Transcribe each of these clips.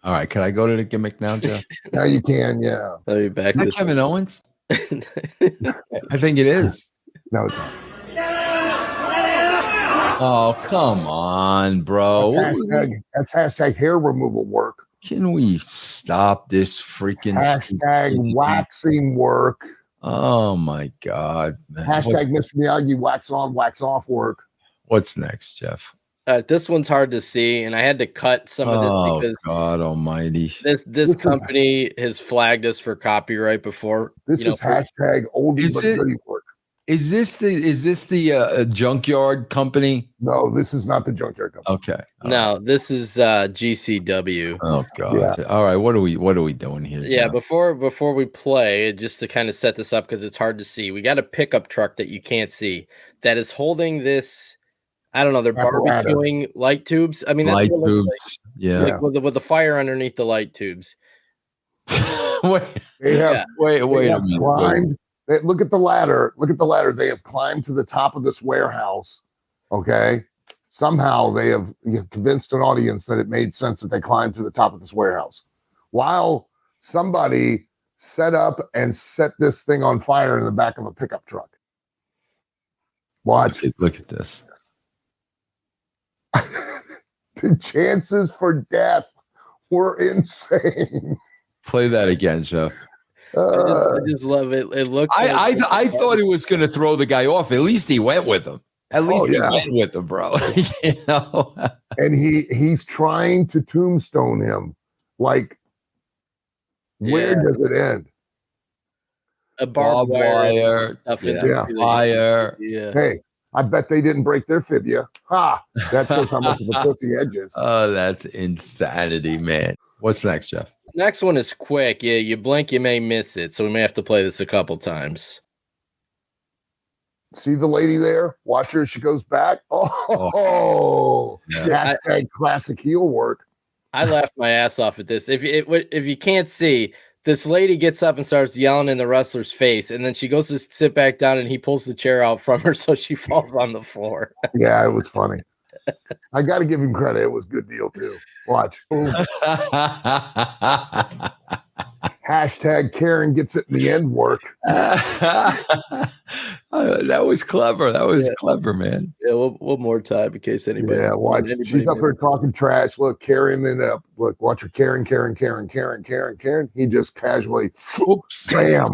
All right, can I go to the gimmick now, Jeff? Now you can, yeah. I'll be back. Is that Kevin Owens? I think it is. No, it's not. Oh, come on, bro. That's hashtag hair removal work. Can we stop this freaking hashtag waxing work? Oh my God, man. Hashtag Mr. Miyagi wax on, wax off work. What's next, Jeff? This one's hard to see, and I had to cut some of this because God Almighty, this company has flagged us for copyright before. This is hashtag oldie but goodie work. Is this the junkyard company? No, this is not the junkyard company. Okay. No, this is GCW. Oh God. Yeah. All right. What are we doing here? Yeah. Before we play, just to kind of set this up because it's hard to see, we got a pickup truck that you can't see that is holding this. I don't know. They're barbecuing light tubes. I mean, that's light what it looks tubes. like. Yeah. Like with the fire underneath the light tubes. Wait a minute. Look at the ladder. Look at the ladder. They have climbed to the top of this warehouse. Okay. Somehow they have convinced an audience that it made sense that they climbed to the top of this warehouse. While somebody set up and set this thing on fire in the back of a pickup truck. Watch. Look at this. The chances for death were insane. Play that again, Jeff. I just love it. It looks. I thought he was going to throw the guy off. At least he went with him. At least he went with him, bro. You know? And he's trying to tombstone him. Like, where does it end? A barbed wire. Fire. Yeah. Hey, I bet they didn't break their fibia. Ha! That shows how much of a pussy edge is. Oh, that's insanity, man. What's next, Jeff? Next one is quick. Yeah, you blink, you may miss it. So we may have to play this a couple times. See the lady there? Watch her as she goes back. Oh, yeah. Hashtag classic heel work. I laughed my ass off at this. If you can't see, this lady gets up and starts yelling in the wrestler's face, and then she goes to sit back down, and he pulls the chair out from her, so she falls on the floor. Yeah, it was funny. I got to give him credit. It was a good deal too. Watch. Hashtag Karen gets it in the end work. That was clever. That was clever, man. Yeah, one more time in case anybody. Yeah, watch. She's up there talking trash. Look, Karen, look, watch her. Karen. He just casually, oops, bam.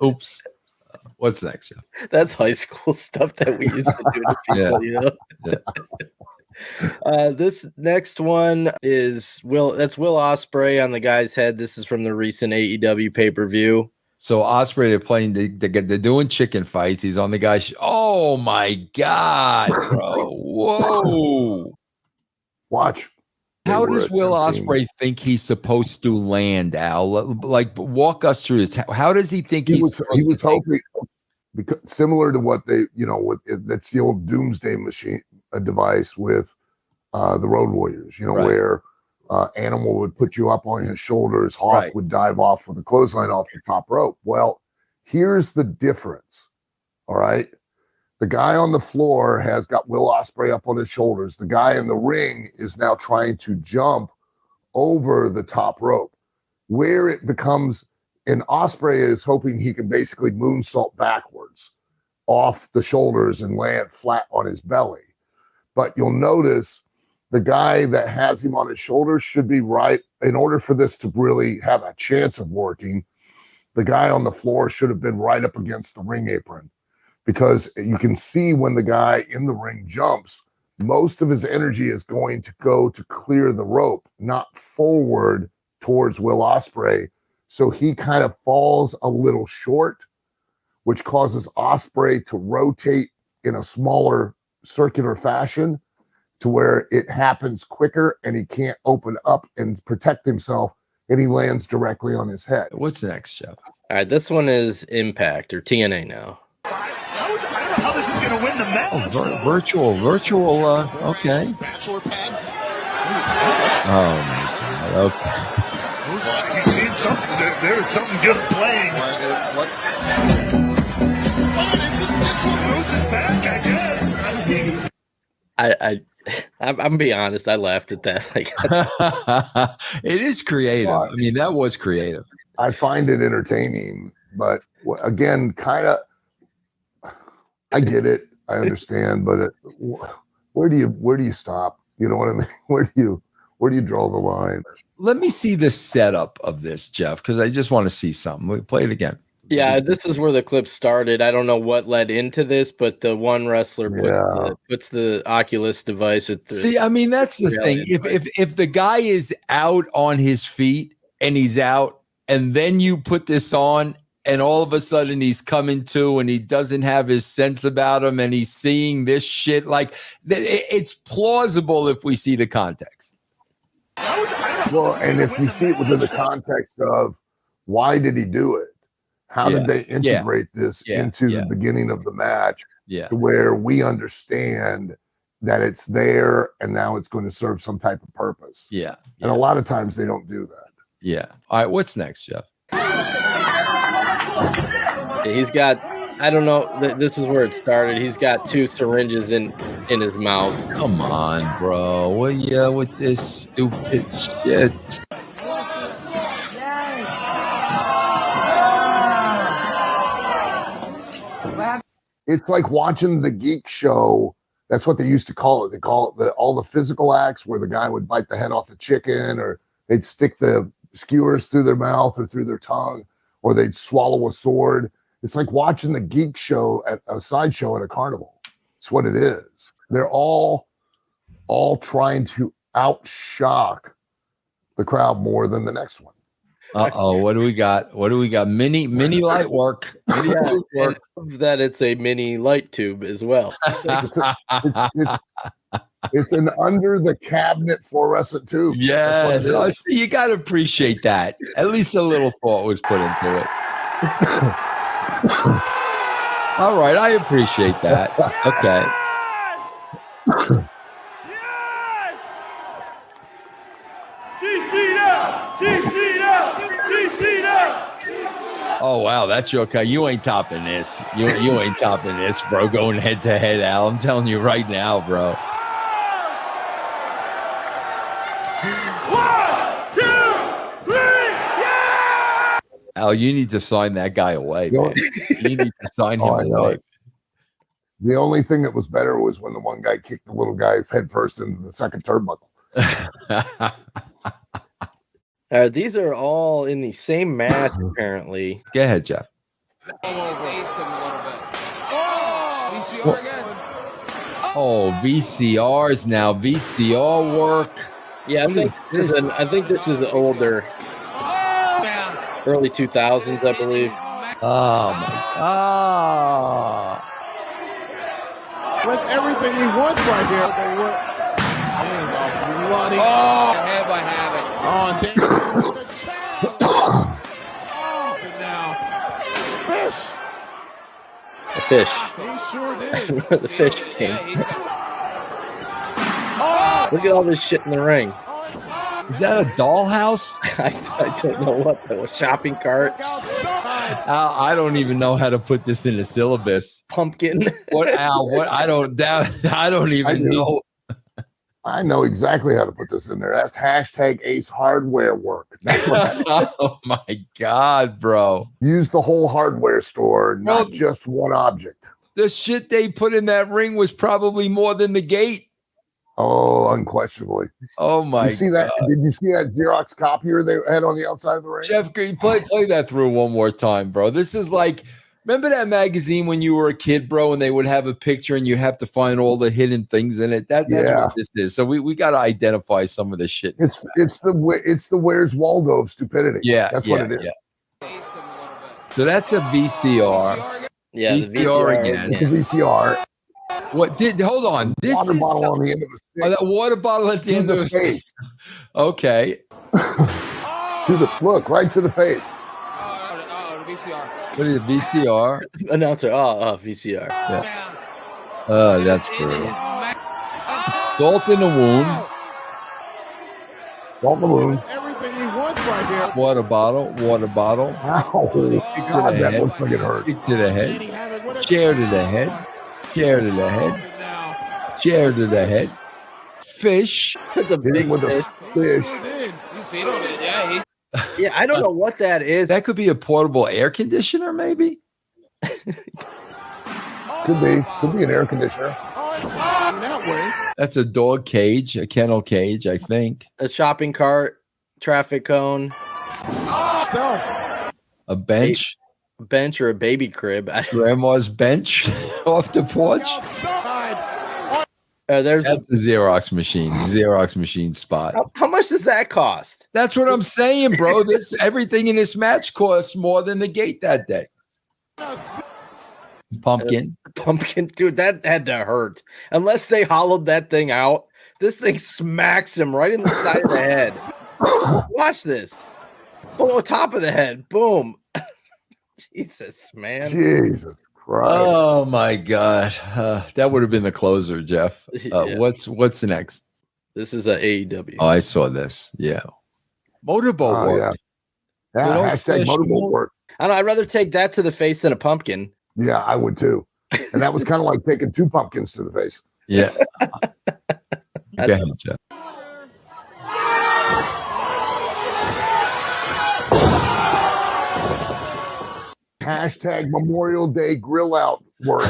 Oops. What's next, Jeff? That's high school stuff that we used to do to people, you know? This next one is that's Will Ospreay on the guy's head. This is from the recent AEW pay-per-view. So Ospreay, they're playing, they're doing chicken fights. He's on the guy's. Oh my God, bro. Whoa. Watch. How does Will Ospreay think he's supposed to land, Al? Like, walk us through this. How does he think he was hoping, because similar to what they, that's the old doomsday machine, a device with the Road Warriors, where Animal would put you up on his shoulders, Hawk would dive off with a clothesline off the top rope. Well, here's the difference. All right. The guy on the floor has got Will Ospreay up on his shoulders. The guy in the ring is now trying to jump over the top rope, where it becomes, and Ospreay is hoping he can basically moonsault backwards off the shoulders and land flat on his belly. But you'll notice the guy that has him on his shoulders should be right. In order for this to really have a chance of working, the guy on the floor should have been right up against the ring apron, because you can see when the guy in the ring jumps, most of his energy is going to go to clear the rope, not forward towards Will Ospreay. So he kind of falls a little short, which causes Ospreay to rotate in a smaller circular fashion to where it happens quicker and he can't open up and protect himself, and he lands directly on his head. What's next, Jeff? All right, this one is Impact or TNA now. I don't know how this is going to win the match. Oh, virtual, okay. Oh, my God, okay. He's seen something. There's something good playing. What? Oh, this one moves his back, I guess. I'm being honest. I laughed at that. Like, it is creative. I mean, that was creative. I find it entertaining, but again, kind of, I get it. I understand, but where do you stop? You know what I mean? Where do you draw the line? Let me see the setup of this, Jeff, because I just want to see something. We play it again. Yeah, this is where the clip started. I don't know what led into this, but the one wrestler puts the Oculus device with the. See, I mean, that's the thing. If the guy is out on his feet and he's out, and then you put this on, and all of a sudden he's coming to, and he doesn't have his sense about him, and he's seeing this shit, like it's plausible if we see the context. Well, and if you see it within the context of why did he do it? How did they integrate this into the beginning of the match to where we understand that it's there and now it's going to serve some type of purpose? Yeah. And a lot of times they don't do that. Yeah. All right. What's next, Jeff? He's got, I don't know, this is where it started. He's got 2 syringes in his mouth. Come on, bro. What with this stupid shit? It's like watching the geek show. That's what they used to call it. They call it all the physical acts where the guy would bite the head off the chicken, or they'd stick the skewers through their mouth or through their tongue, or they'd swallow a sword. It's like watching the geek show at a sideshow at a carnival. It's what it is. They're all trying to outshock the crowd more than the next one. What do we got? Mini light work. Mini light work. That it's a mini light tube as well. It's an under the cabinet fluorescent tube. Yes. You got to appreciate that. At least a little thought was put into it. All right. I appreciate that. Okay. Oh wow, that's your cut. You ain't topping this. You ain't topping this, bro. Going head to head, Al. I'm telling you right now, bro. 1, 2, 3, yeah! Al, you need to sign that guy away, man. You need to sign him away. The only thing that was better was when the one guy kicked the little guy head first into the second turnbuckle. These are all in the same match, apparently. Go ahead, Jeff. VCR again. Oh, VCRs now. VCR work. Yeah, I think this is older. Early 2000s, I believe. Oh my God. With everything he wants right here. Bloody. Oh, head by Havoc. Oh, damn. Now. Fish. The fish. He sure did. The fish king. Oh. Look at all this shit in the ring. Is that a dollhouse? I don't know what. A shopping cart. I don't even know how to put this in the syllabus. Pumpkin. What, Al? What? I don't even know. I know exactly how to put this in there. That's hashtag Ace hardware work. That's what Oh my God, bro. Use the whole hardware store, not just one object. The shit they put in that ring was probably more than the gate. Oh, unquestionably. Oh my! You see that? Did you see that Xerox copier they had on the outside of the ring? Jeff, can you play that through one more time, bro? This is like, remember that magazine when you were a kid, bro, and they would have a picture and you have to find all the hidden things in it. That's what this is. So we got to identify some of this shit. It's the Where's Waldo of stupidity. Yeah, that's what it is. Yeah. So that's a VCR. Yeah, VCR again. It's a VCR. What did? Hold on. This water is bottle on the end of the stick. that water bottle at the end of the face. Okay. Look right to the face. The VCR. What is it? VCR? Announcer. VCR. Yeah. Oh, that's brutal. Salt in the wound. Salt in the wound. Everything he wants right here. Water bottle. Ow. God, that looks like it hurt. Kick to the head. Chair to the head. Chair to the head. Chair to the head. fish. The big with a fish. fish. He's feet on it. Yeah, Yeah, I don't know what that is. That could be a portable air conditioner, maybe. Could be an air conditioner. That way. That's a dog cage, a kennel cage, I think. A shopping cart, traffic cone, Self. A bench, bench, or a baby crib. grandma's bench off the porch. There's That's a Xerox machine spot. how much does that cost? That's what I'm saying, bro. Everything in this match costs more than the gate that day. Pumpkin. Pumpkin, dude, that had to hurt. Unless they hollowed that thing out, this thing smacks him right in the side of the head. Watch this. Below top of the head. Boom. Jesus, man. Jesus Christ. Oh my God. That would have been the closer, Jeff. Yeah. What's next? This is a AEW. Oh, I saw this. Yeah. Motorboat work. Yeah, Good old hashtag fashioned motorboat work. I don't know, I'd rather take that to the face than a pumpkin. Yeah, I would too. And that was kind of like taking 2 pumpkins to the face. Yeah. Go ahead, Jeff. Hashtag Memorial Day grill out work.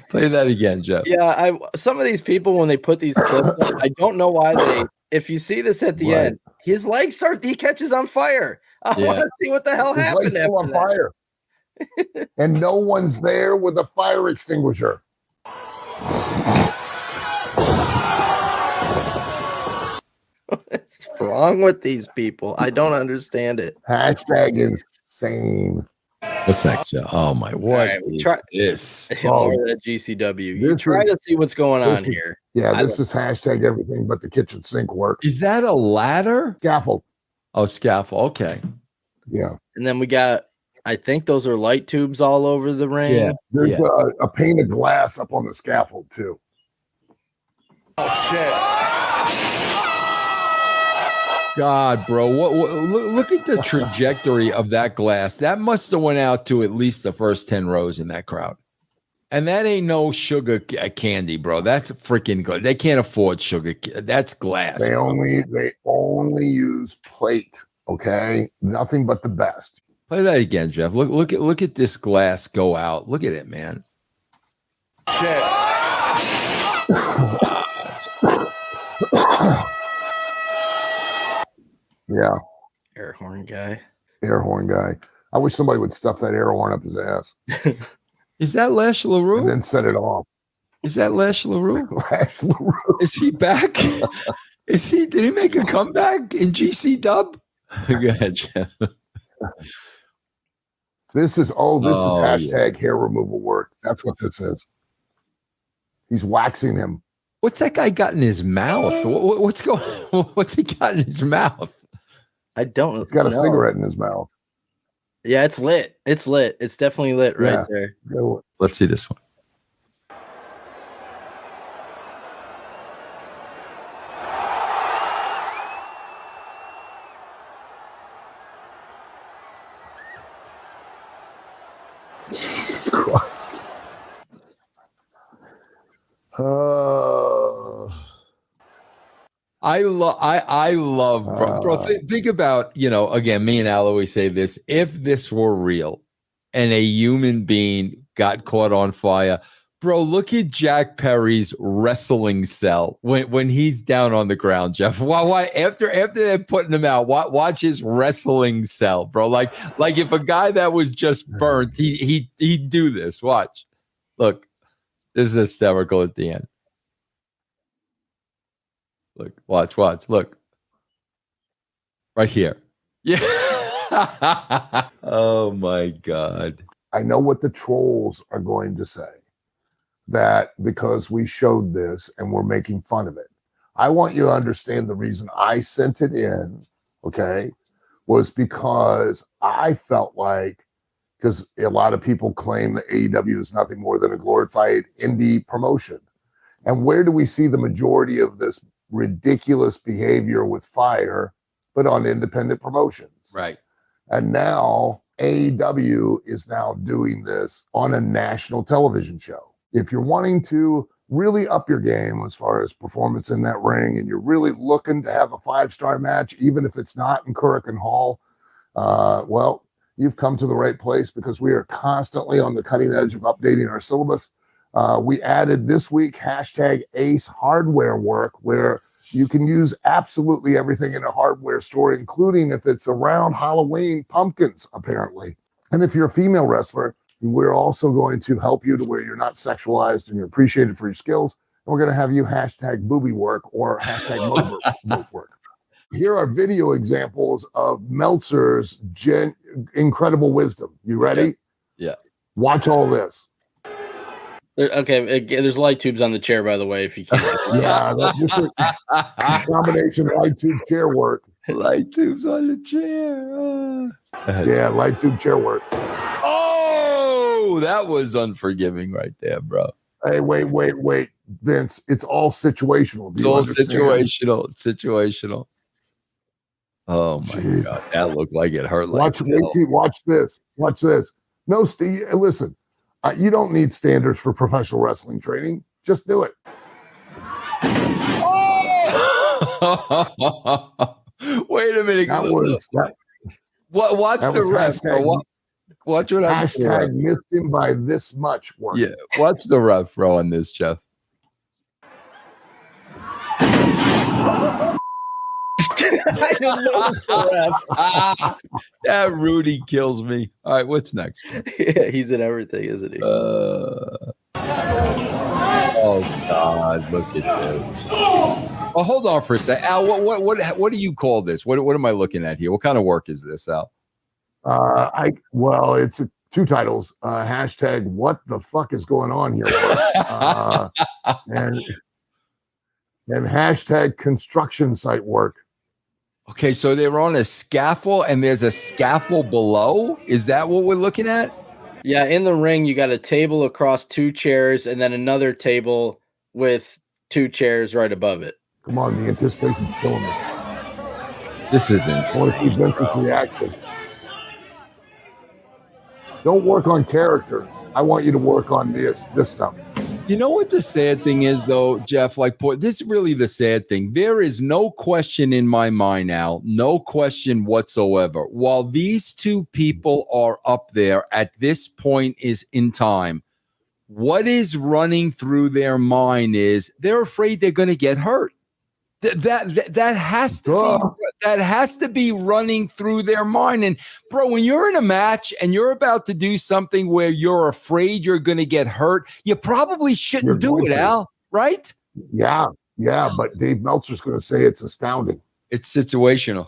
Play that again, Jeff. Yeah, some of these people, when they put these clips up, I don't know why if you see this at the Right. end, his legs he catches on fire. I want to see what the hell His happened legs still on after that. fire. And no one's there with a fire extinguisher. What's wrong with these people? I don't understand it. Hashtag insane. What's next, Jeff? Oh my, what right, is this? More of that GCW. You This try is- to see what's going on this is- here. Yeah, I this is hashtag everything but the kitchen sink work. Is that a ladder? Scaffold. Oh, scaffold. Okay. Yeah. And then we got, I think those are light tubes all over the ring. Yeah. There's a pane of glass up on the scaffold too. God, bro, look at the trajectory of that glass. That must have went out to at least the first 10 rows in that crowd. And that ain't no sugar candy, bro. That's freaking good. They can't afford sugar. That's glass. They only use plate. Okay, nothing but the best. Play that again, Jeff. Look at this glass go out. Look at it, man. Yeah, Air horn guy. air horn guy. I wish somebody would stuff that air horn up his ass Is that Lash LaRue? and then set it off. Is that Lash LaRue? Lash LaRue. Is he back? Did he make a comeback in GC Dub? Go ahead, Jeff. This is hashtag yeah. hair removal work. That's what this is. He's waxing him. What's that guy got in his mouth? What's going? What's he got in his mouth? I don't know. He's got a cigarette in his mouth. Yeah, it's lit. It's lit. It's definitely lit right there. Let's see this one. Jesus Christ. I love, bro. Think about, again, me and Al always say this. If this were real and a human being got caught on fire, bro, look at Jack Perry's wrestling cell when he's down on the ground, Jeff. Why after they're putting him out, watch his wrestling cell, bro. Like if a guy that was just burnt, he'd do this. Watch. Look, this is hysterical at the end. Look, watch, look. Right here. Yeah. Oh my God. I know what the trolls are going to say. That because we showed this and we're making fun of it. I want you to understand the reason I sent it in, okay, was because I felt like, because a lot of people claim that AEW is nothing more than a glorified indie promotion. And where do we see the majority of this ridiculous behavior with Fire, but on independent promotions? Right. And now AEW is now doing this on a national television show. If you're wanting to really up your game as far as performance in that ring, and you're really looking to have a 5-star match, even if it's not in Kurikan Hall, well, you've come to the right place, because we are constantly on the cutting edge of updating our syllabus. We added this week hashtag Ace hardware work, where you can use absolutely everything in a hardware store, including if it's around Halloween, pumpkins, apparently. And if you're a female wrestler, we're also going to help you to where you're not sexualized and you're appreciated for your skills. And we're going to have you hashtag booby work or hashtag moat work. Here are video examples of Meltzer's incredible wisdom. You ready? Yeah. Watch all this. Okay, there's light tubes on the chair, by the way, if you can't. Yeah, this is a combination of light tube chair work. Light tubes on the chair. Yeah, light tube chair work. Oh, that was unforgiving right there, bro. Hey, wait, Vince. It's all situational. It's all situational. Oh my God, that looked like it hurt. Watch this. Watch this. No, Steve. Listen, you don't need standards for professional wrestling training. Just do it. Oh! Wait a minute. Watch the ref. Watch what I'm saying. Hashtag missed him by this much. Work. Yeah, watch the ref throw on this, Jeff. I didn't notice the ref. That Rudy kills me. All right, what's next? Yeah, he's in everything, isn't he? Oh God, look at this. Oh, hold on for a second, Al. What do you call this? What am I looking at here? What kind of work is this, Al? It's two titles. Hashtag what the fuck is going on here? And hashtag construction site work. Okay, so they're on a scaffold and there's a scaffold below. Is that what we're looking at? Yeah, in the ring, you got a table across 2 chairs and then another table with 2 chairs right above it. Come on, the anticipation's killing me. This is insane. I want to see Vince's reaction. Don't work on character. I want you to work on this stuff. You know what the sad thing is, though, Jeff? This is really the sad thing. There is no question in my mind, Al, no question whatsoever. While these two people are up there at this point in time, what is running through their mind is they're afraid they're going to get hurt. That has to be running through their mind. And bro, when you're in a match and you're about to do something where you're afraid you're going to get hurt, you probably shouldn't do it, Al. Right? Yeah. But Dave Meltzer's going to say it's astounding. It's situational.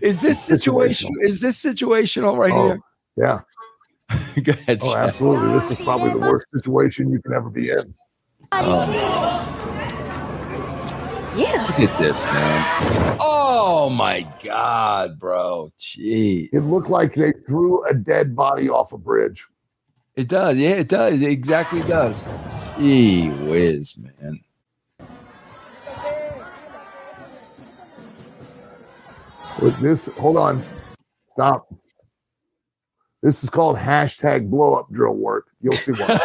Is this situational? Is this situational right here? Yeah. Go ahead. Oh, absolutely. This is probably the worst situation you can ever be in. Yeah. Look at this, man. Oh my God, bro. Jeez. It looked like they threw a dead body off a bridge. It does. Yeah, it does. It exactly does. Gee whiz, man. With this, hold on. Stop. This is called hashtag blow up drill work. You'll see why.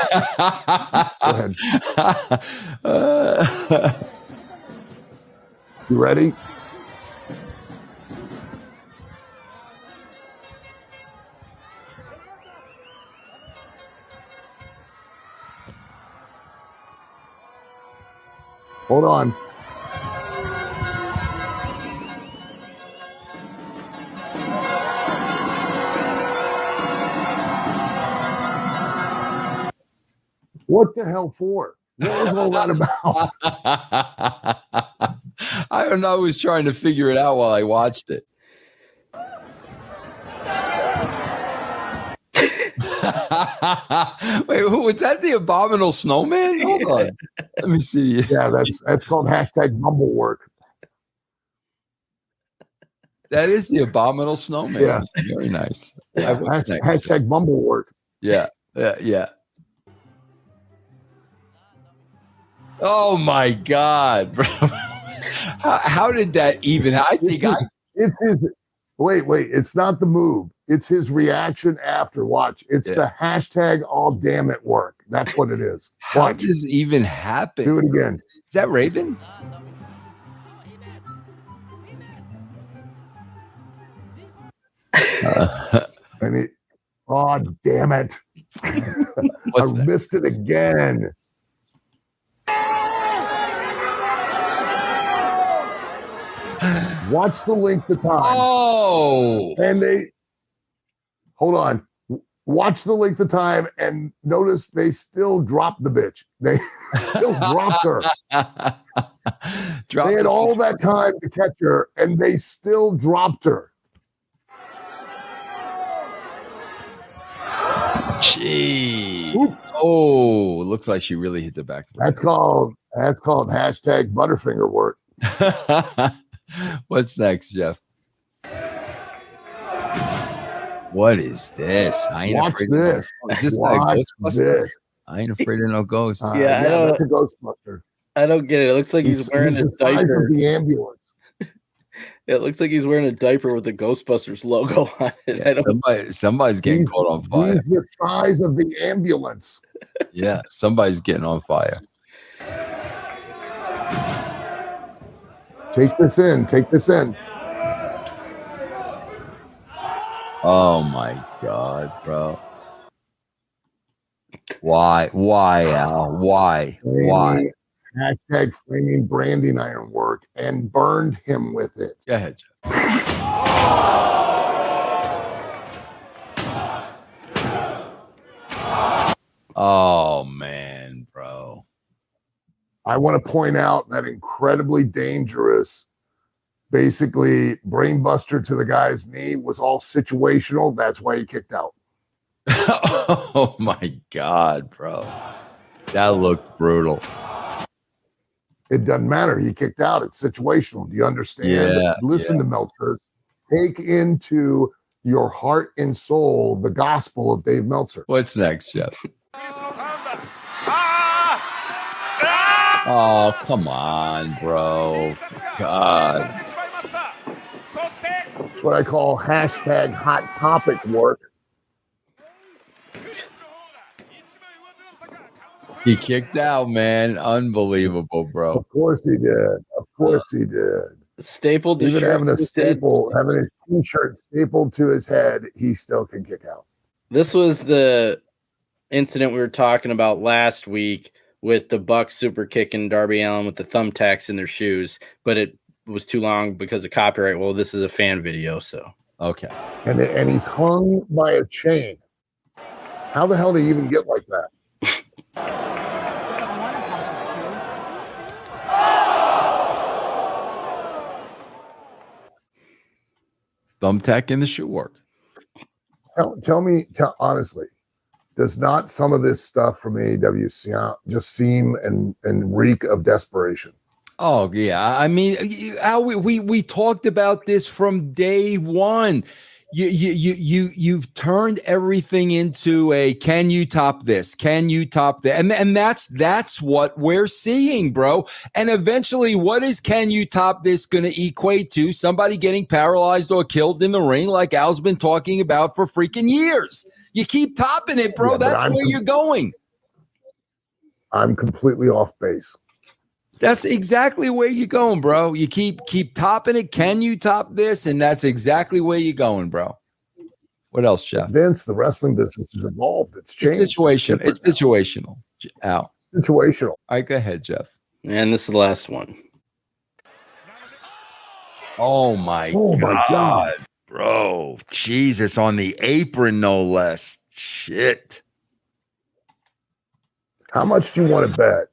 Go ahead. You ready? Hold on. What the hell for? What was all that about? I don't know. I was trying to figure it out while I watched it. Wait, who was that? The Abominable Snowman? Hold on. Let me see. Yeah, that's called hashtag mumble work. That is the Abominable Snowman. Yeah. Very nice. Yeah, hashtag mumble work. Yeah. Oh my God, bro. How did that even? Wait. It's not the move. It's his reaction after. Watch. It's the hashtag all damn it work. That's what it is. How Watch. does this even happen? Do it again. Is that Raven? And it, oh, damn it. What's I that? missed it again. Watch the length of time. Oh, And they, hold on. Watch the length of time and notice they still dropped the bitch. They still dropped her. They had all that time to catch her and they still dropped her. Gee. Oh, looks like she really hit the back. That's called hashtag Butterfinger work. What's next, Jeff? What is this? I ain't Watch afraid this. of no. Is this Watch like Ghostbuster? this. I ain't afraid of no ghosts. Yeah, I don't- that's a Ghostbuster. I don't get it. It looks like he's wearing he's a the size diaper. of the ambulance. It looks like he's wearing a diaper with the Ghostbusters logo on it. Yeah, somebody's getting caught on fire. He's the size of the ambulance. Yeah, somebody's getting on fire. Take this in. Take this in. Oh my God, bro. Why, Al? Why? Hashtag flaming branding iron work and burned him with it. Go ahead, Jeff. Oh man, bro. I want to point out that incredibly dangerous, basically brainbuster to the guy's knee was all situational. That's why he kicked out. Oh my God, bro. That looked brutal. It doesn't matter. He kicked out. It's situational. Do you understand? Yeah, Listen to Meltzer. Take into your heart and soul the gospel of Dave Meltzer. What's next, Jeff? Oh, come on, bro. God. That's what I call hashtag hot topic work. He kicked out, man. Unbelievable, bro. Of course he did. Of course he did. Stapled the Even shirt having a to his head. staple, having his t-shirt stapled to his head, he still can kick out. This was the incident we were talking about last week with the Bucks super kicking Darby Allin with the thumbtacks in their shoes, but it was too long because of copyright. Well, this is a fan video, so okay. And he's hung by a chain. How the hell did he even get like that? Thumbtack in the shoe work. Tell me honestly, does not some of this stuff from AEW just seem and reek of desperation? Oh yeah, I mean, Al, we talked about this from day one. You've turned everything into a can you top this? Can you top that? And that's what we're seeing, bro. And eventually, what is can you top this going to equate to? Somebody getting paralyzed or killed in the ring, like Al's been talking about for freaking years. You keep topping it, bro. Yeah, that's where you're going. I'm completely off base. That's exactly where you're going, bro. You keep topping it. Can you top this? And that's exactly where you're going, bro. What else, Jeff? Vince, the wrestling business has evolved. It's changed. It's situational. Al. Situational. All right, go ahead, Jeff. and this is the last one. Oh my God, bro. Jesus, on the apron, no less. Shit. How much do you want to bet?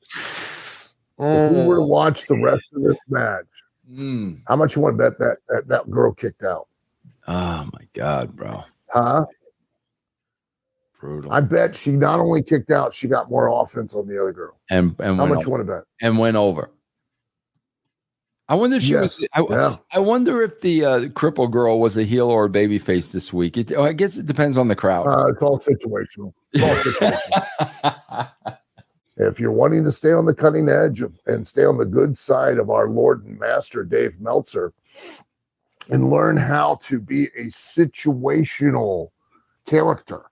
If we were to watch the rest of this match, how much you want to bet that girl kicked out? Oh my God, bro. Huh? Brutal. I bet she not only kicked out, she got more offense on the other girl. And how much you want to bet? And went over. I wonder if she was. I wonder if the cripple girl was a heel or a baby face this week. I guess it depends on the crowd. It's all situational. It's all situational. If you're wanting to stay on the cutting edge and stay on the good side of our Lord and Master Dave Meltzer and learn how to be a situational character,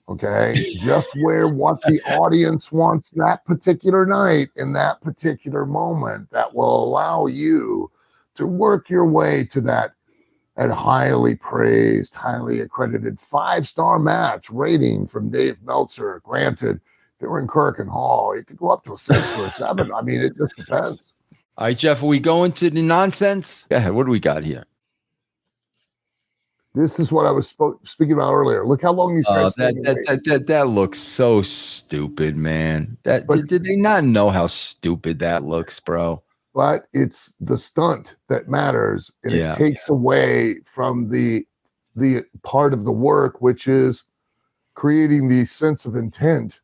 Okay, just wear what the audience wants that particular night in that particular moment. That will allow you to work your way to that highly praised, highly accredited 5-star match rating from Dave Meltzer. Granted, if it were in Kirk and Hall, it could go up to a 6 or a 7. I mean, it just depends. All right, Jeff, are we going to the nonsense? Go ahead. What do we got here? This is what I was speaking about earlier. Look how long these guys that looks so stupid, man. Did they not know how stupid that looks, bro? But it's the stunt that matters, and it takes away from the part of the work, which is creating the sense of intent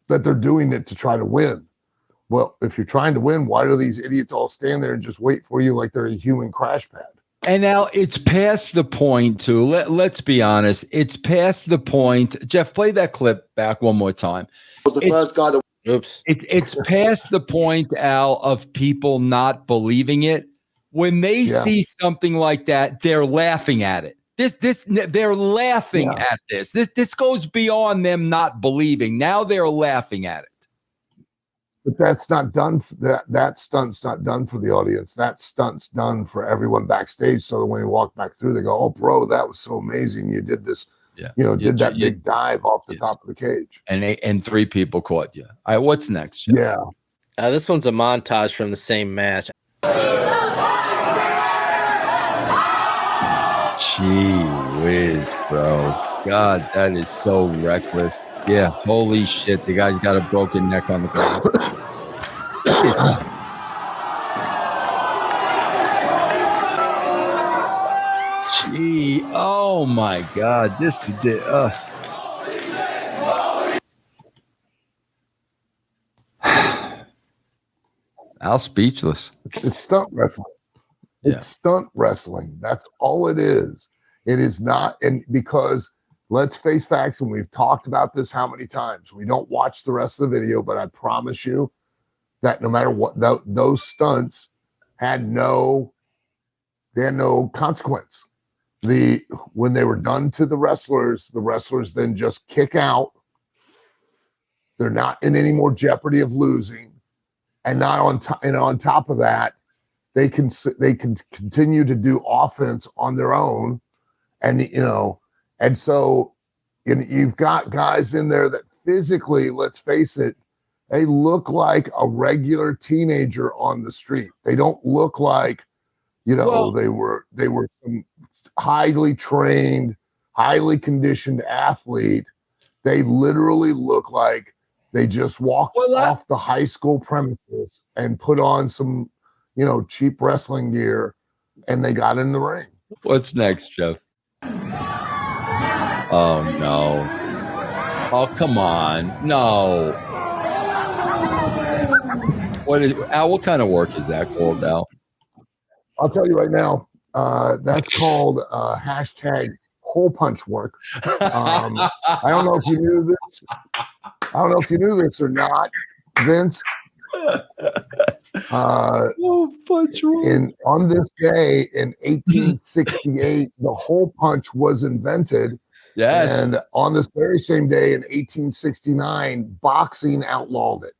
that they're doing it to try to win. Well, if you're trying to win, why do these idiots all stand there and just wait for you like they're a human crash pad? And now it's past the point too. Let's be honest. It's past the point. Jeff, play that clip back one more time. Was the first guy that Oops. It's past the point, Al, of people not believing it. When they see something like that, they're laughing at it. They're laughing at this. This goes beyond them not believing. Now they're laughing at it. But that's not done. That stunt's not done for the audience. That stunt's done for everyone backstage. So that when you walk back through, they go, "Oh, bro, that was so amazing! You did this. Did that big dive off the top of the cage." And 3 people caught you. All right, what's next, Jeff? Yeah. This one's a montage from the same match. Gee whiz, bro. God, that is so reckless. Yeah, holy shit. The guy's got a broken neck on the ground. Gee, oh my God. This is Al speechless. It's stunt wrestling. It's stunt wrestling. That's all it is. It is not, and because let's face facts, and we've talked about this how many times. We don't watch the rest of the video, but I promise you that no matter what, those stunts had no consequence. When they were done to the wrestlers then just kick out. They're not in any more jeopardy of losing, and not on top of that, they can continue to do offense on their own, and so you've got guys in there that physically, let's face it, they look like a regular teenager on the street. They don't look like, they were some highly trained, highly conditioned athlete. They literally look like they just walked off the high school premises and put on some, cheap wrestling gear, and they got in the ring. What's next, Jeff? Oh, no. Oh, come on. No. What kind of work is that called, Al? I'll tell you right now, that's called hashtag hole punch work. I don't know if you knew this. I don't know if you knew this or not, Vince. On this day in 1868, the hole punch was invented. Yes. And on this very same day in 1869, boxing outlawed it.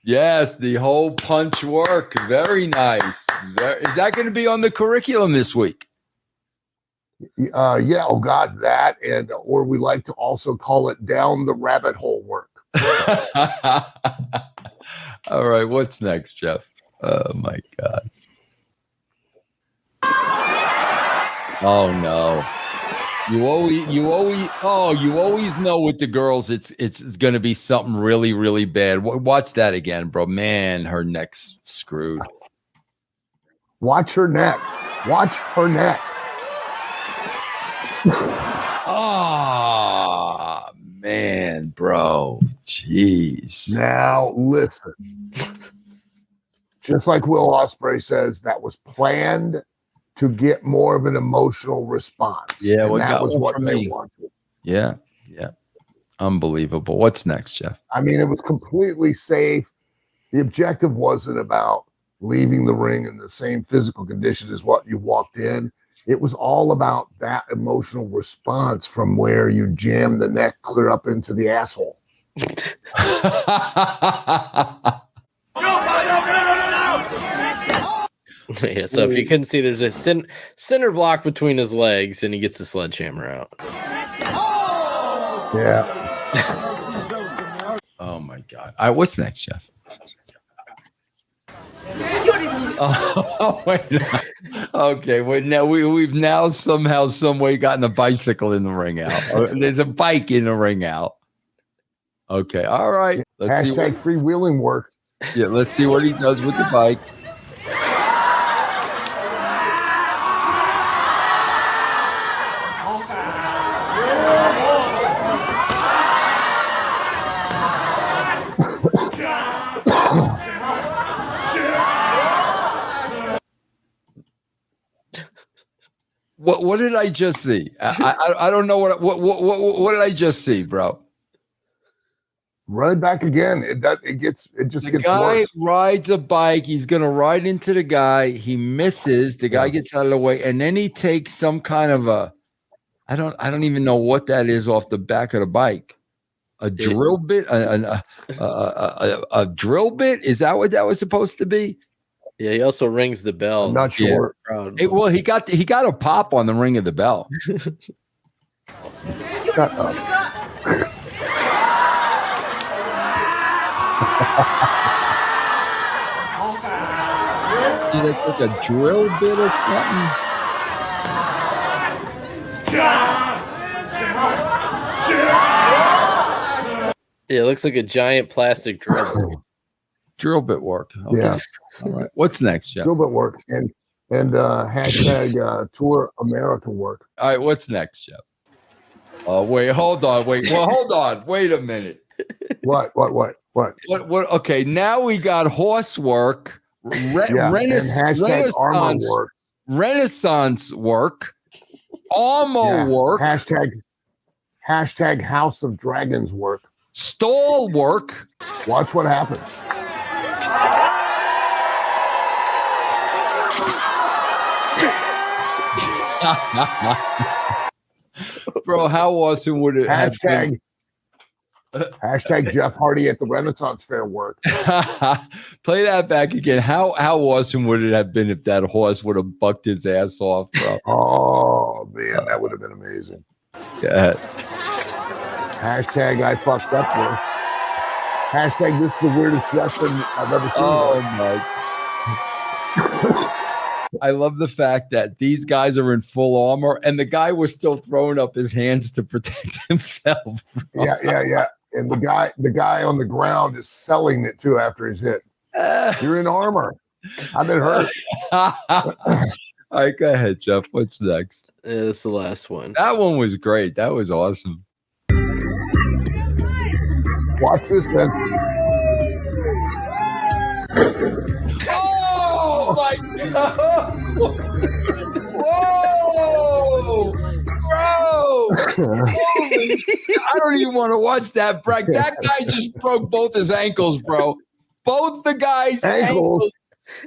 Yes, the whole punch work. Very nice. Is that going to be on the curriculum this week? Yeah. Oh God, that or we like to also call it down the rabbit hole work. All right, what's next, Jeff? Oh my God. Oh no. You always know with the girls it's going to be something really, really bad. Watch that again, bro. Man, her neck's screwed. Watch her neck. Watch her neck. Oh, man, bro. Jeez. Now listen. Just like Will Ospreay says, that was planned to get more of an emotional response. Yeah, and that was what they wanted. Yeah. Unbelievable. What's next, Jeff? I mean, it was completely safe. The objective wasn't about leaving the ring in the same physical condition as what you walked in. it was all about that emotional response from where you jam the neck clear up into the asshole. Yeah, so if you couldn't see, there's a center block between his legs, and he gets the sledgehammer out. Yeah. Oh my God! All right, what's next, Jeff? Oh wait. Okay. Well, now we've now somehow, some way gotten a bicycle in the ring out. There's a bike in the ring out. Okay. All right. Let's see. Hashtag freewheeling work. Yeah. Let's see what he does with the bike. What did I just see? I don't know what did I just see, bro? Run it back again. It just gets The guy worse. rides a bike. He's gonna ride into the guy. He misses. The guy gets out of the way, and then he takes some kind of a I don't even know what that is off the back of the bike. A drill bit, a drill bit. Is that what that was supposed to be? Yeah, he also rings the bell. I'm not sure. Well, he got a pop on the ring of the bell. Shut up. Dude, that's like a drill bit or something. Yeah, it looks like a giant plastic drill. Drill bit work. Okay. Yeah. All right. What's next, Jeff? Drill bit work and hashtag Tour America work. All right. What's next, Jeff? Oh, wait. Hold on. Wait. Well, hold on. Wait a minute. What? Okay. Now we got horse work. And hashtag armor work. Renaissance work. Armor work. Hashtag House of Dragons work. Stall work. Watch what happens. Bro, how awesome would it Hashtag Jeff Hardy at the Renaissance Fair work. Play that back again. How awesome would it have been if that horse would have bucked his ass off, bro? Oh man, that would have been amazing. Yeah. Hashtag I fucked up this. Hashtag this is the weirdest wrestling I've ever seen. Oh my. I love the fact that these guys are in full armor and the guy was still throwing up his hands to protect himself. Bro. Yeah. And the guy on the ground is selling it too after he's hit. You're in armor. I've been hurt. All right, go ahead, Jeff. What's next? Yeah, that's the last one. That one was great. That was awesome. Watch this then. Oh my God! Whoa, bro! I don't even want to watch that, bro. That guy just broke both his ankles, bro. Both the guys' ankles.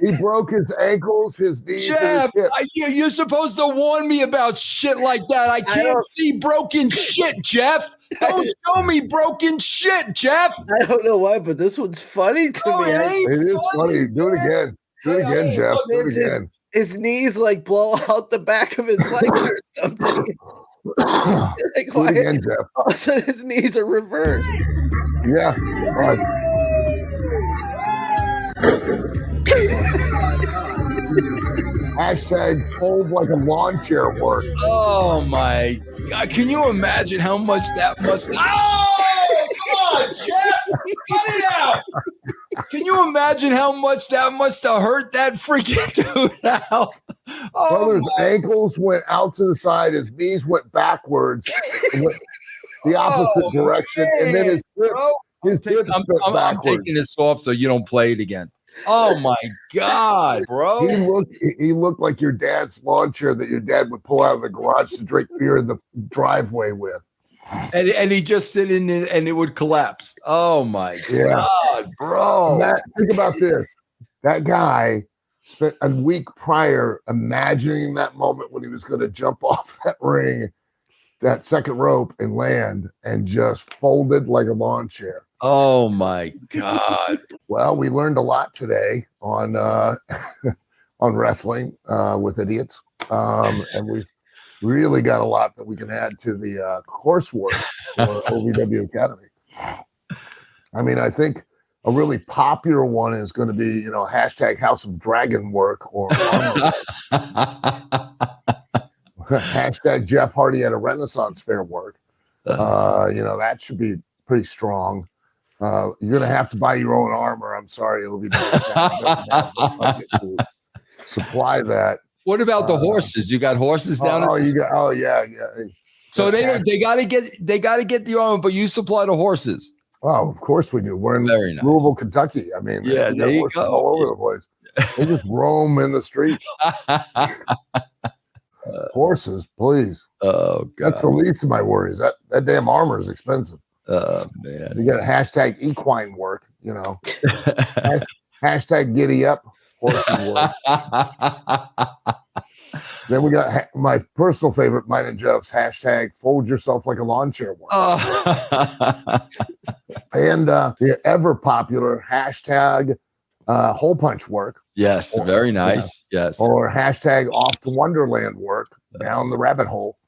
He broke his ankles, his knees, Jeff, and his hips. you're supposed to warn me about shit like that. I can't see broken shit, Jeff. Don't show me broken shit, Jeff. I don't know why, but this one's funny to me. It is funny. Do it again. Do it again, Jeff. Do it again. His knees like blow out the back of his legs or something. Like, Do it again, Jeff. All of a sudden his knees are reversed. Yeah. Right. Hashtag fold like a lawn chair work. Oh my God. Can you imagine how much that must Oh, come on, Jeff. Cut it out. Can you imagine how much that must have hurt that freaking dude out? Oh, Brother's ankles went out to the side, his knees went backwards, went the opposite direction, and then his hips I'm backwards. taking this off so you don't play it again. Oh my God, bro. He looked like your dad's lawn chair that your dad would pull out of the garage to drink beer in the driveway with. And he just sit in it and it would collapse. Oh my God, bro. Matt, think about this. That guy spent a week prior imagining that moment when he was going to jump off that ring, that second rope, and land, and just folded like a lawn chair. Oh my God. Well, we learned a lot today on on wrestling with idiots, and we really got a lot that we can add to the coursework for OVW Academy. I mean, I think a really popular one is going to be, hashtag House of Dragon work or hashtag Jeff Hardy at a Renaissance Fair work. That should be pretty strong. You're going to have to buy your own armor. I'm sorry, OVW doesn't have the budget to supply that. What about the horses? You got horses down? Yeah. So they gotta get the armor, but you supply the horses. Oh, of course we do. We're in Very Louisville, nice. Kentucky. I mean, Yeah, there you go. All over the place. They just roam in the streets. Horses, please. Oh God. That's the least of my worries. That damn armor is expensive. Oh man. You got a hashtag equine work, hashtag giddy up horsey work. Then we got my personal favorite, mine and Jeff's hashtag fold yourself like a lawn chair work. And the ever popular hashtag hole punch work. Yes, very nice. Yeah. Yes. Or hashtag off to Wonderland work, down the rabbit hole.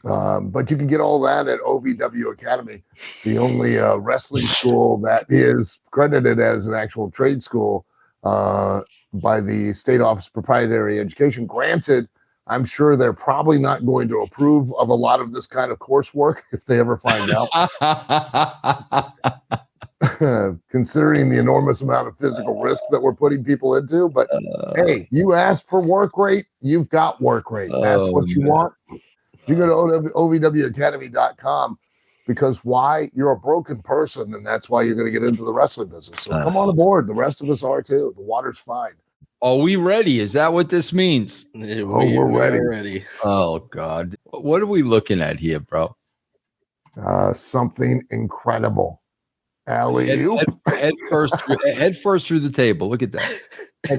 But you can get all that at OVW Academy, the only wrestling school that is credited as an actual trade school by the State Office of Proprietary Education. Granted, I'm sure they're probably not going to approve of a lot of this kind of coursework if they ever find out. Considering the enormous amount of physical risk that we're putting people into. But hey, you asked for work rate, you've got work rate. That's what you want. You go to ovwacademy.com because why? You're a broken person, and that's why you're going to get into the wrestling business. So come on aboard. The rest of us are too. The water's fine. Are we ready? Is that what this means? We're ready. Oh God. What are we looking at here, bro? Something incredible. Alley-oop. Head first through the table. Look at that.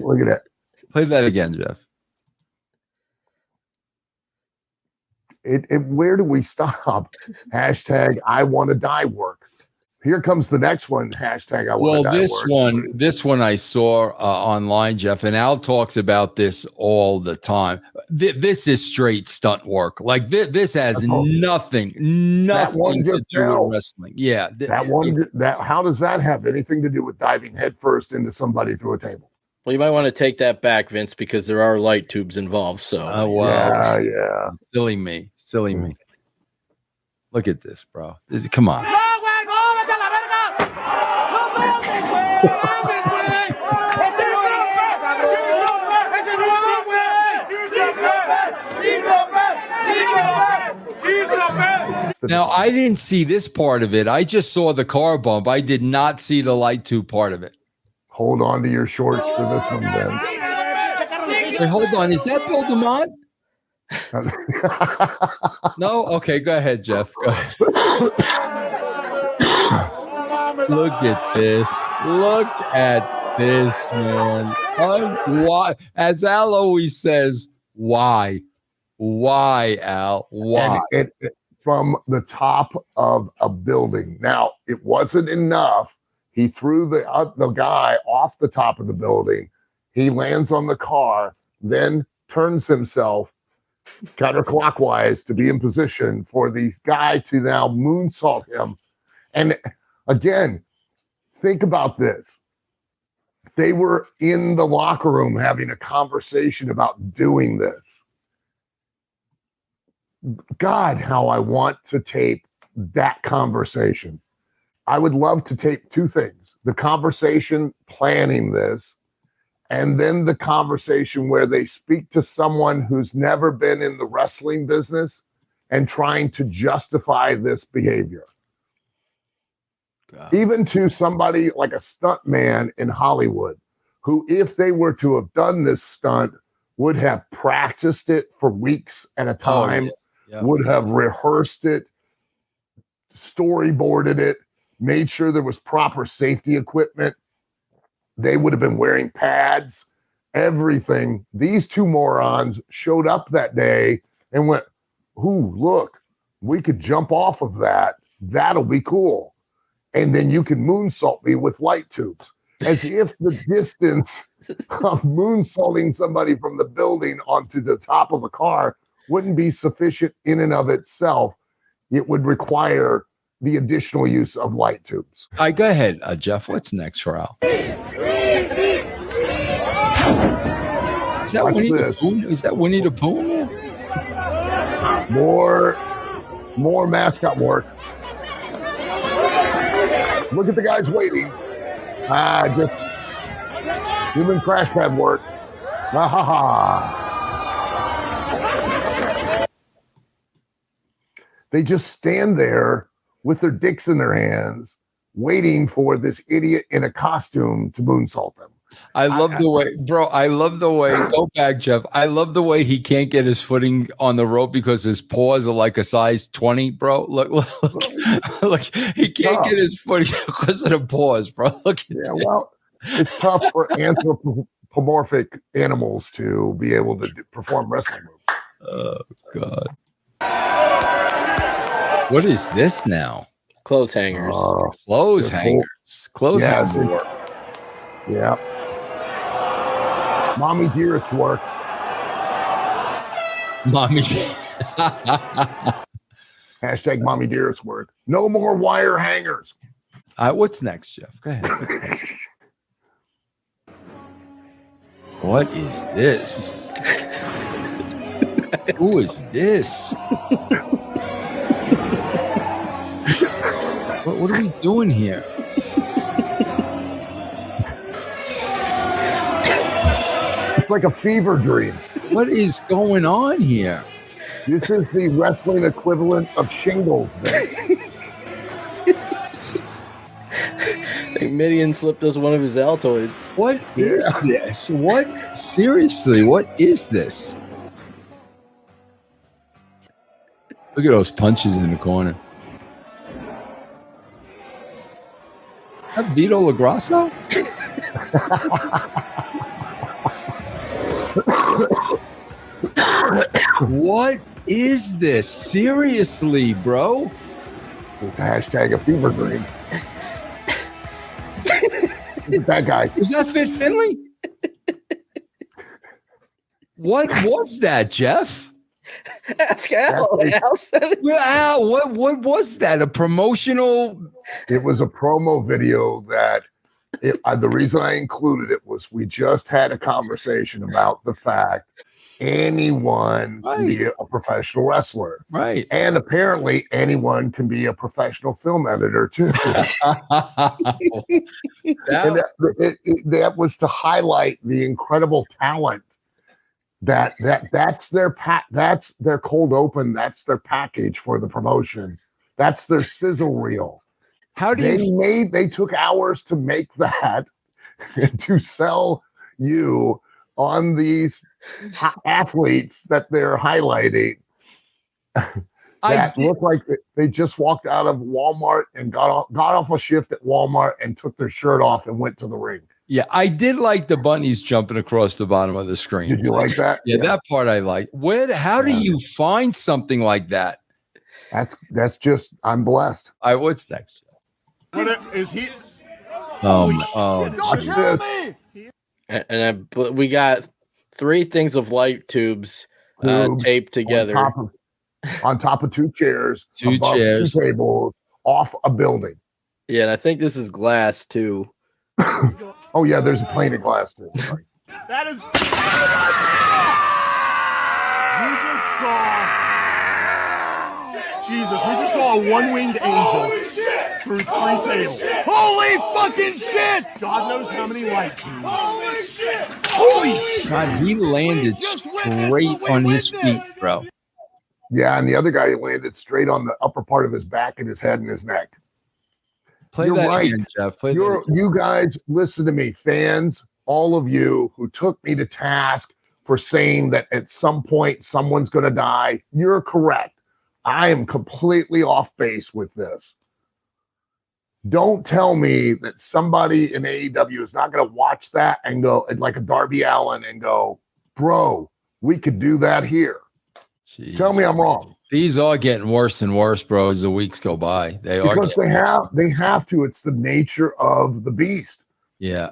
Look at that. Play that again, Jeff. Where do we stop? Hashtag I want to die work. Here comes the next one. Hashtag I want to die work. This one I saw online, Jeff, and Al talks about this all the time. This is straight stunt work. Like this has nothing to do with wrestling. Yeah, how does that have anything to do with diving headfirst into somebody through a table? Well, you might want to take that back, Vince, because there are light tubes involved. So, yeah. Silly me. Look at this, bro. Come on. Now, I didn't see this part of it. I just saw the car bump. I did not see the light tube part of it. Hold on to your shorts for this one, Ben. Wait, hold on. Is that Bill DeMont? No? Okay, go ahead, Jeff. Go ahead. Look at this. Look at this, man. Why? As Al always says, why? Why, Al? Why? From the top of a building. Now, it wasn't enough. He threw the guy off the top of the building. He lands on the car, then turns himself counterclockwise to be in position for the guy to now moonsault him. And again, think about this. They were in the locker room having a conversation about doing this. God, how I want to tape that conversation. I would love to tape two things: the conversation planning this, and then the conversation where they speak to someone who's never been in the wrestling business and trying to justify this behavior. God. Even to somebody like a stunt man in Hollywood, who, if they were to have done this stunt, would have practiced it for weeks at a time, would have rehearsed it, storyboarded it, made sure there was proper safety equipment. They would have been wearing pads. everything. These two morons showed up that day and went, "Ooh, look, we could jump off of that. That'll be cool. And then you can moonsault me with light tubes." As if the distance of moonsaulting somebody from the building onto the top of a car wouldn't be sufficient in and of itself. It would require the additional use of light tubes. All right, go ahead, Jeff. What's next for Al? Is that Winnie the Pooh? Is that Winnie the Pooh? More mascot work. Look at the guys waiting. Just human crash pad work. They just stand there with their dicks in their hands, waiting for this idiot in a costume to moonsault them. I love the way, bro. I love the way. Go back, Jeff. I love the way he can't get his footing on the rope because his paws are like a size 20, bro. Look, he can't get his footing because of the paws, bro. Look at this. Well, it's tough for anthropomorphic animals to be able to perform wrestling moves. Oh God. What is this now? Clothes hangers. Clothes hangers. Clothes hangers work. Yeah. Mommy dearest work. Mommy. Hashtag mommy dearest work. No more wire hangers. What's next, Jeff? Go ahead. What's next? What is this? Who is this? What are we doing here? It's like a fever dream. What is going on here? This is the wrestling equivalent of shingles. Midian slipped us one of his Altoids. What is this? What? Seriously, what is this? Look at those punches in the corner. That Vito LaGrasso? What is this? Seriously, bro? It's a hashtag a fever dream. Look at that guy. Was that Fit Finley? What was that, Jeff? Ask Al. Al said it. Well, Al, what was that? A promotional? It was a promo video that the reason I included it was we just had a conversation about the fact anyone can be a professional wrestler. Right. And apparently anyone can be a professional film editor too. That was to highlight the incredible talent that's their cold open. That's their package for the promotion. That's their sizzle reel. How do they took hours to make that to sell you on these athletes that they're highlighting that look like they just walked out of Walmart and got off a shift at Walmart and took their shirt off and went to the ring. Yeah, I did like the bunnies jumping across the bottom of the screen. Did you like that? Yeah, that part I like. How do you find something like that? That's just, I'm blessed. All right, what's next? What is he? Watch this. And we got 3 things of light tubes taped together on top of 2 chairs, two 2 tables, off a building. Yeah, and I think this is glass too. Oh yeah, there's a plane of glass too. Right. That is. We just saw a one-winged angel through 3 tables. Holy fucking shit! God knows how many light tubes. Holy shit! Holy shit! God, he landed straight on his feet, bro. Yeah, and the other guy landed straight on the upper part of his back and his head and his neck. You're that right, again, Jeff. You guys, listen to me, fans, all of you who took me to task for saying that at some point someone's going to die. You're correct. I am completely off base with this. Don't tell me that somebody in AEW is not going to watch that and go like a Darby Allin and go, bro, we could do that here. Jeez. Tell me I'm wrong. These are getting worse and worse, bro, as the weeks go by. Because they have to. It's the nature of the beast. Yeah.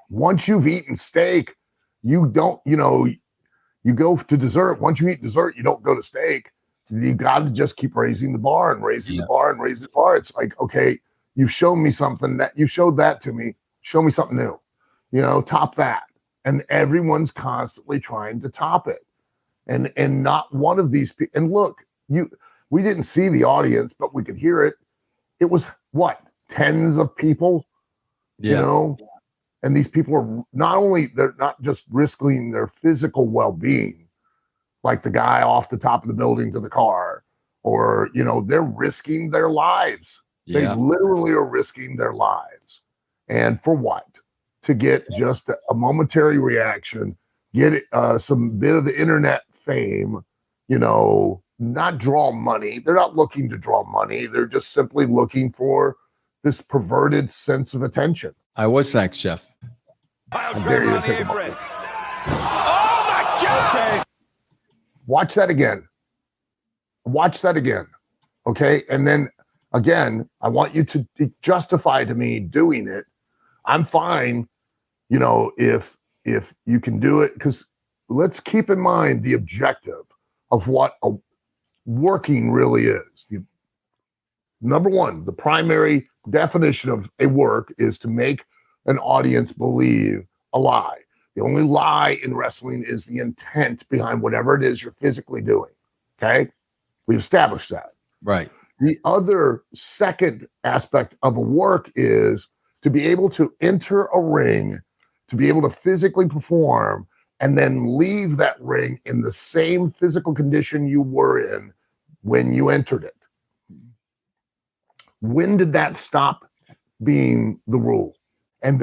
Once you've eaten steak, you don't, you go to dessert. Once you eat dessert, you don't go to steak. You got to just keep raising the bar and raising the bar and raising the bar. It's like, okay, you've shown me something that you showed that to me. Show me something new, top that. And everyone's constantly trying to top it. And not one of these people. And look, we didn't see the audience, but we could hear it. It was what? Tens of people, and these people are they're not just risking their physical well-being, like the guy off the top of the building to the car, or, they're risking their lives. They literally are risking their lives. And for what? To get just a momentary reaction, get some bit of the internet fame, not draw money. They're not looking to draw money. They're just simply looking for this perverted sense of attention. All right, what's next, Jeff? I dare you to take a moment. Oh my God! Okay. Watch that again. Watch that again. Okay. And then again, I want you to justify to me doing it. I'm fine, if you can do it, because let's keep in mind the objective of what a working really is. Number one, the primary definition of a work is to make an audience believe a lie. The only lie in wrestling is the intent behind whatever it is you're physically doing. Okay? We've established that. Right. The other second aspect of a work is to be able to enter a ring, to be able to physically perform, and then leave that ring in the same physical condition you were in when you entered it. When did that stop being the rule? And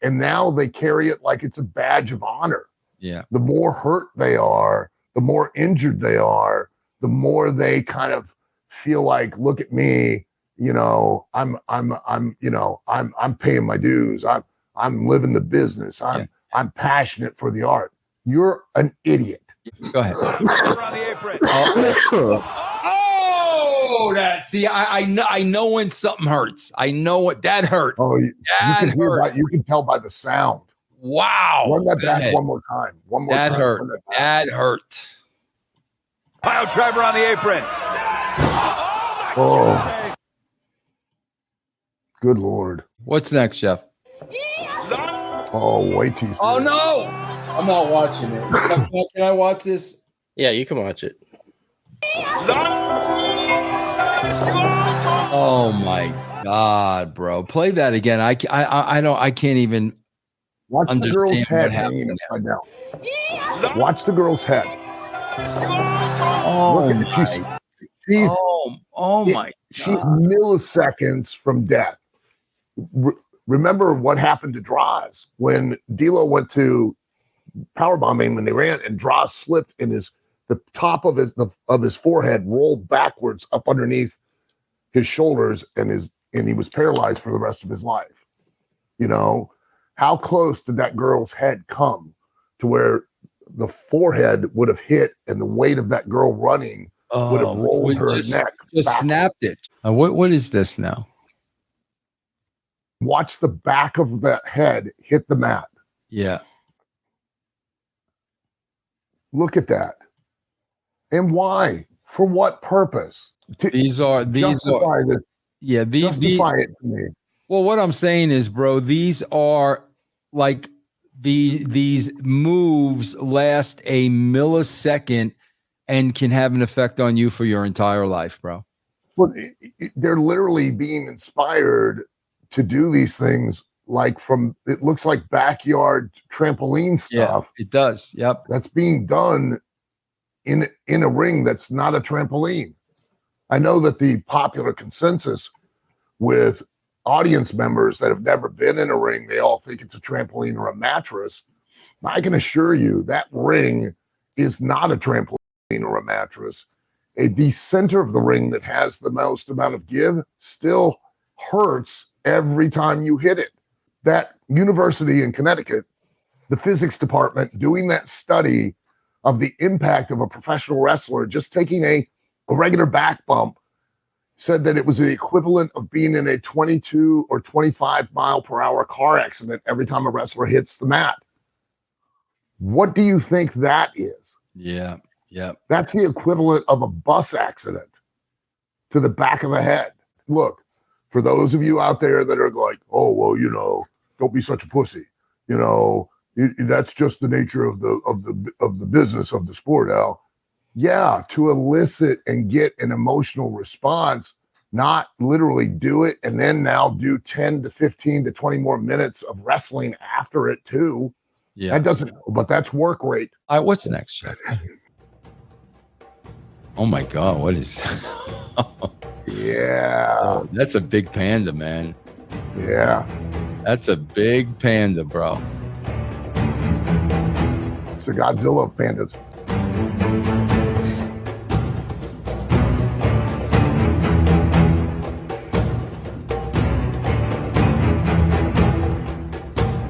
now they carry it like it's a badge of honor. Yeah. The more hurt they are, the more injured they are, the more they kind of feel like, look at me, I'm paying my dues. I'm living the business. I'm passionate for the art. You're an idiot. Go ahead. I know when something hurts. I know what that hurt. Oh, you can tell by the sound. Wow. Run that back one more time. That hurt. That hurt. Pile driver on the apron. Oh. Good Lord. What's next, Jeff? Oh, way too soon. Oh, no. I'm not watching it. Can I watch this? Yeah, you can watch it. Oh, my God, bro. Play that again. I can't even Watch the girl's understand head what hanging happened. upside down. Watch the girl's head. Oh, look at she's my she's God. milliseconds from death. Remember what happened to Droz when D'Lo went to powerbombing when they ran, and Droz slipped and the top of his forehead rolled backwards up underneath his shoulders, and he was paralyzed for the rest of his life. How close did that girl's head come to where the forehead would have hit, and the weight of that girl running would have rolled her neck. Just snapped it. What is this now? Watch the back of that head hit the mat. Yeah. Look at that. And why? For what purpose? Justify it to me. Well, what I'm saying is, bro, these are like these moves last a millisecond and can have an effect on you for your entire life, bro. Well, they're literally being inspired to do these things it looks like backyard trampoline stuff. Yeah, it does. Yep. That's being done in a ring that's not a trampoline. I know that the popular consensus with audience members that have never been in a ring, they all think it's a trampoline or a mattress. I can assure you that ring is not a trampoline or a mattress. The center of the ring that has the most amount of give still hurts every time you hit it. That university in Connecticut, the physics department doing that study of the impact of a professional wrestler just taking a regular back bump, said that it was the equivalent of being in a 22 or 25 mile per hour car accident every time a wrestler hits the mat. What do you think that is? Yeah. That's the equivalent of a bus accident to the back of the head. Look, for those of you out there that are like, oh, well, don't be such a pussy. That's just the nature of the business of the sport, Al. Yeah, to elicit and get an emotional response, not literally do it and then now do 10 to 15 to 20 more minutes of wrestling after it too. Yeah. That doesn't, but that's work rate. All right, what's next, Jeff? Oh my God, what is Yeah. That's a big panda, man. Yeah. That's a big panda, bro. It's the Godzilla of pandas.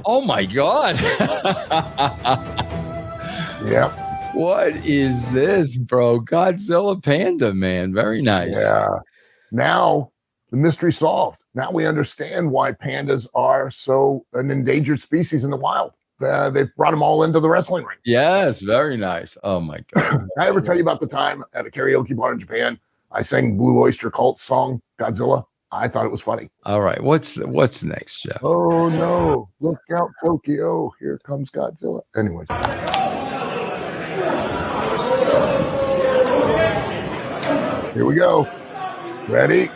Oh my God. Yep. What is this, bro? Godzilla panda, man. Very nice. Yeah. Now the mystery solved. Now we understand why pandas are so an endangered species in the wild. They've brought them all into the wrestling ring. Yes, very nice. Oh my God. I ever tell you about the time at a karaoke bar in Japan, I sang Blue Oyster Cult's song, Godzilla? I thought it was funny. All right. What's next, Jeff? Oh no, look out, Tokyo. Here comes Godzilla. Anyway. Here we go. Ready?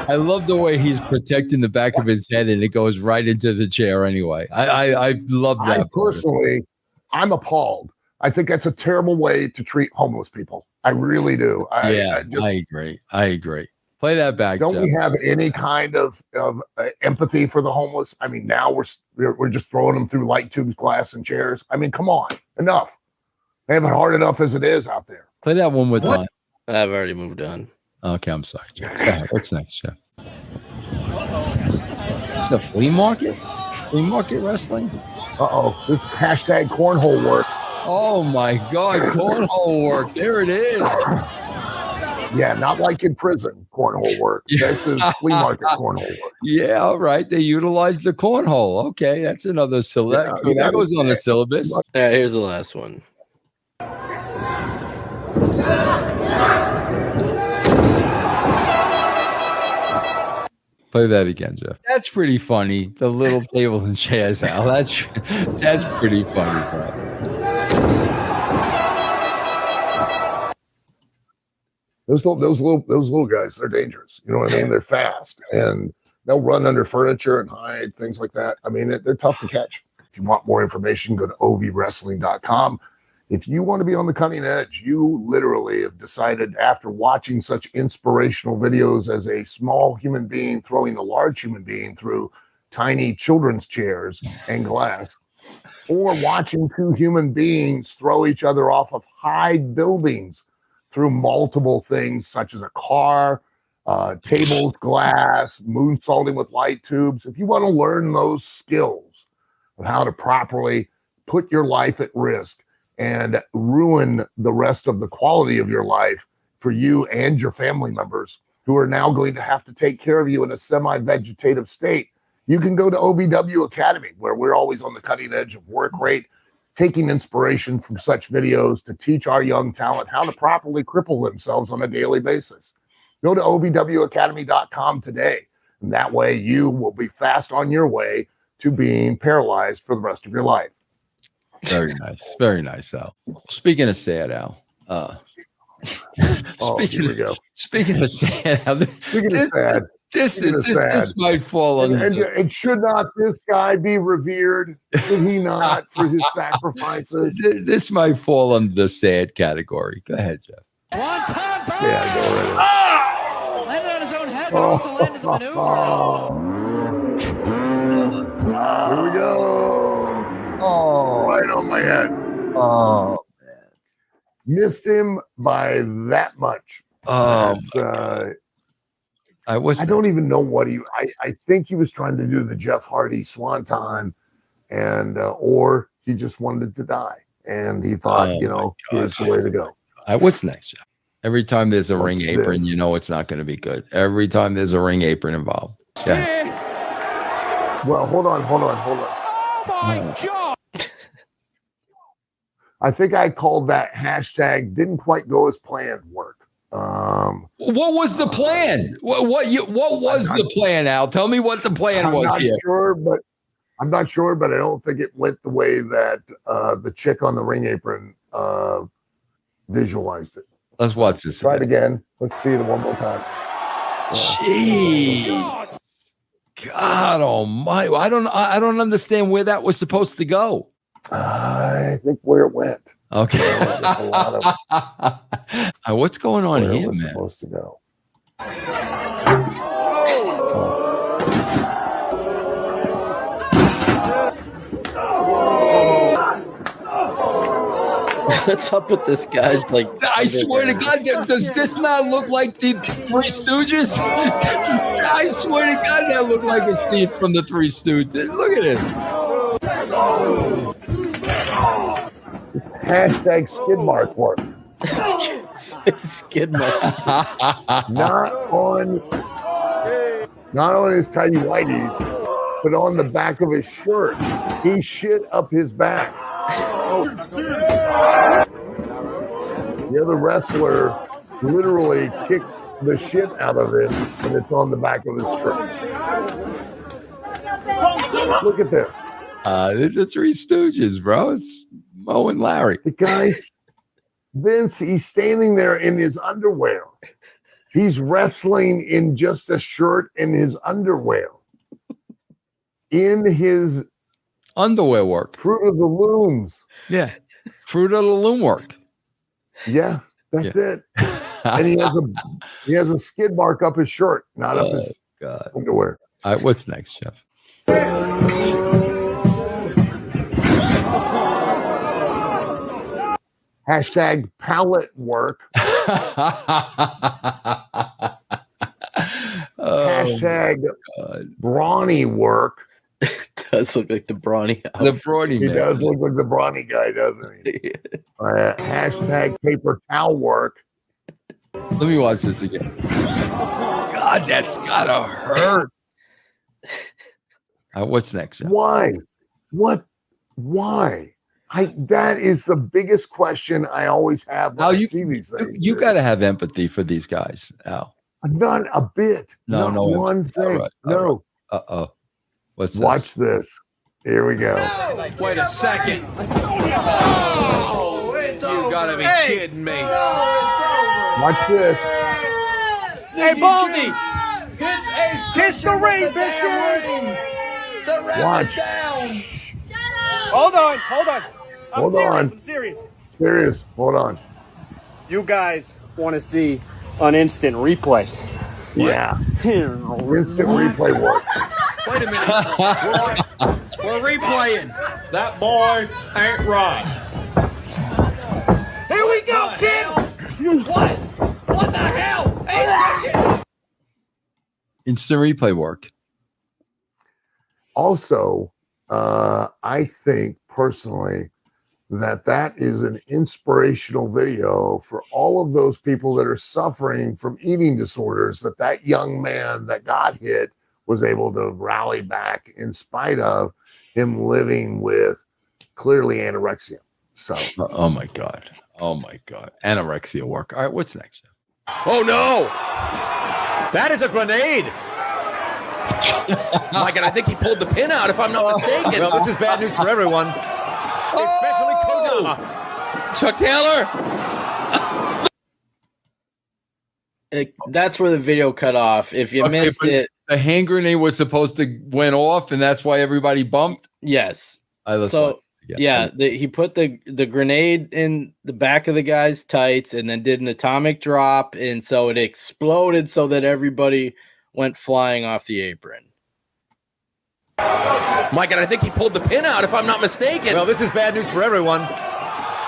I love the way he's protecting the back of his head and it goes right into the chair anyway. I love that. I personally, I'm appalled. I think that's a terrible way to treat homeless people. I really do. I agree. Play that back. Don't Jeff. we have any kind of empathy for the homeless? I mean, now we're just throwing them through light tubes, glass, and chairs. I mean, come on, enough. They have it hard enough as it is out there. Play that one more time. I've already moved on. Okay, I'm sorry, Jeff. Go ahead. What's next, Jeff? It's a flea market? Flea market wrestling? Uh-oh, it's hashtag cornhole work. Oh my God, cornhole work. There it is. Yeah, not like in prison cornhole work. This is flea market cornhole work. Yeah, all right. They utilize the cornhole. Okay, that's another syllabus. Yeah, that goes on the syllabus. Yeah, here's the last one. Play that again, Jeff. That's pretty funny. The little table and chairs, Al. That's pretty funny, bro. Those little guys, they're dangerous. You know what I mean? They're fast and they'll run under furniture and hide, things like that. I mean, they're tough to catch. If you want more information, go to ovwrestling.com. If you want to be on the cutting edge, you literally have decided after watching such inspirational videos as a small human being throwing a large human being through tiny children's chairs and glass, or watching two human beings throw each other off of high buildings through multiple things such as a car, tables, glass, moonsaulting with light tubes. If you want to learn those skills of how to properly put your life at risk and ruin the rest of the quality of your life for you and your family members who are now going to have to take care of you in a semi-vegetative state, you can go to OVW Academy, where we're always on the cutting edge of work rate, taking inspiration from such videos to teach our young talent how to properly cripple themselves on a daily basis. Go to ovwacademy.com today, and that way you will be fast on your way to being paralyzed for the rest of your life. Very nice. Very nice, Al. Speaking of sad, Al. Here we go. Speaking of sad, Al. This might fall under. And should not this guy be revered? Should he not for his sacrifices? This might fall under the sad category. Go ahead, Jeff. Yeah, go right ahead. Landed on his own head. also landed the maneuver. Here we go. Oh, Right on my head. oh, Missed him by that much. Oh, I don't even know what I think he was trying to do the Jeff Hardy swanton, and or he just wanted to die, and he thought, here's the way to go. What's next, Jeff? Every time there's a What's ring apron, this? you know it's not going to be good. Every time there's a ring apron involved. Yeah. Well, hold on. Oh my God. I think I called that hashtag didn't quite go as planned work. What was the plan? What was the plan, Al? Tell me what the plan was here. I'm not sure, but I don't think it went the way that the chick on the ring apron visualized it. Let's watch this. Try it again. Let's see it one more time. Jeez. God almighty. I don't understand where that was supposed to go. I think where it went. Okay. There's a lot of What's going on where here, it was man? supposed to go. What's up with this guy's like? I swear to God, does this not look like the Three Stooges? I swear to God, that looked like a scene from the Three Stooges. Look at this. Hashtag skid mark work. Skid mark. Not on his tidy whities, but on the back of his shirt. He shit up his back. The other wrestler literally kicked the shit out of it, and it's on the back of his shirt. Look at this. There's the Three Stooges, bro. It's Mo and Larry. The guy's Vince, he's standing there in his underwear. He's wrestling in just a shirt and his underwear. In his underwear work. Fruit of the Looms. Yeah. Fruit of the Loom work. Yeah, that's it. And he has a skid mark up his shirt, not up his underwear. All right, what's next, Jeff? Hashtag palette work. Hashtag brawny work. Does look like the brawny. The brawny He man. does look like the brawny guy, doesn't he? Hashtag paper towel work. Let me watch this again. God, that's gotta hurt. What's next, Jeff? Why? Why? That is the biggest question I always have when I see these things. You got to have empathy for these guys, Al. Not a bit. No, Not no. one thing. All right, no. Right. Uh-oh. What's this? Watch this. Here we go. Wait a second. Oh, you gotta be kidding me. Watch this. Hey, Baldy! Kiss the ring, bitches! Watch. Hold on. I'm serious. Serious. Hold on. You guys want to see an instant replay? Yeah. Instant replay work. Wait a minute. We're replaying. That boy ain't right. Here we go, kid! What? What the hell? Hey, Instant replay work. Also, I think personally that is an inspirational video for all of those people that are suffering from eating disorders, that young man that got hit was able to rally back in spite of him living with clearly anorexia. So, oh my God. Anorexia work. All right, what's next? Oh no! that is a grenade. My God, I think he pulled the pin out, if I'm not mistaken. Well, this is bad news for everyone, especially Kodama. Chuck Taylor. That's where the video cut off. If you missed it, the hand grenade was supposed to went off, and that's why everybody bumped. Yes. So yeah, he put the grenade in the back of the guy's tights, and then did an atomic drop, and so it exploded, so that everybody went flying off the apron. My God, I think he pulled the pin out, if I'm not mistaken. Well, this is bad news for everyone,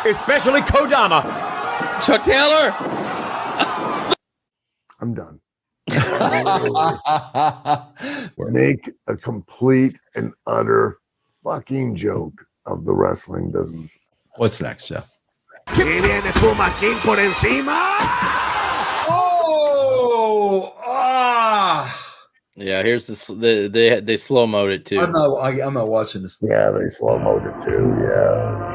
especially Kodama. Chuck Taylor. I'm done. Make a complete and utter fucking joke of the wrestling business. What's next, Jeff? Yeah, here's they slow mode it too. I'm not watching this. Yeah, they slow mode it too. Yeah.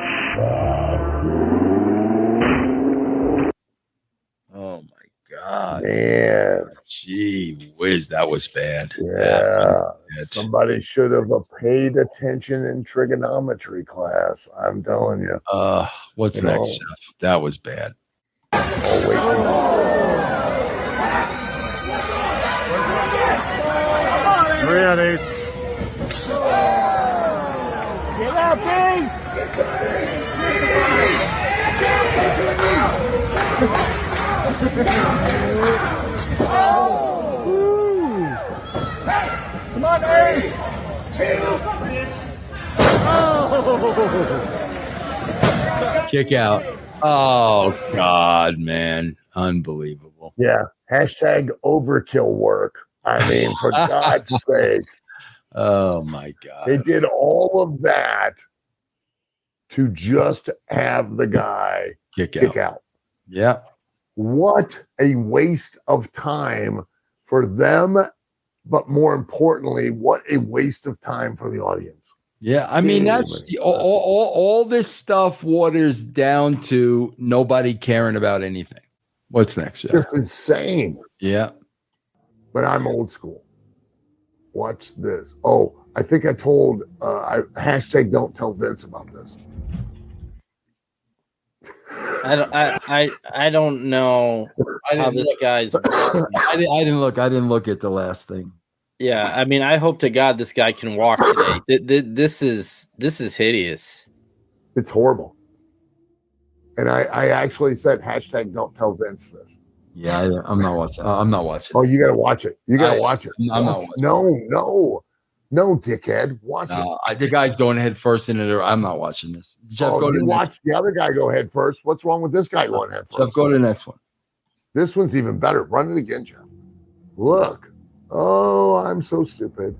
Oh my God, Man. gee whiz, that was bad. Yeah. Somebody should have paid attention in trigonometry class. I'm telling you. What's next, Jeff? That was bad. Oh, wait. Three of these. Get out, please. Come on, Ace. Kick out. Oh God, man, unbelievable. Yeah. Hashtag overkill work. I mean, for God's sakes. Oh my God. They did all of that to just have the guy kick out. Yeah. What a waste of time for them, but more importantly, what a waste of time for the audience. Yeah, I mean, that's all this stuff waters down to nobody caring about anything. What's next, Jeff? Just insane. Yeah. But I'm old school. Watch this. Oh, I think I told hashtag don't tell Vince about this. I don't know how this guy's. I didn't look at the last thing. Yeah, I mean, I hope to God this guy can walk today. This is hideous. It's horrible. And I actually said hashtag don't tell Vince this. Yeah, I'm not watching. I'm not watching. Oh, you got to watch it. You got to watch it. I'm not watching. No, dickhead. Watch it. The guy's going head first into it. I'm not watching this. Jeff, go to the watch the other guy go head first. What's wrong with this guy going head first? Jeff, go to the next one. This one's even better. Run it again, Jeff. Look. Oh, I'm so stupid.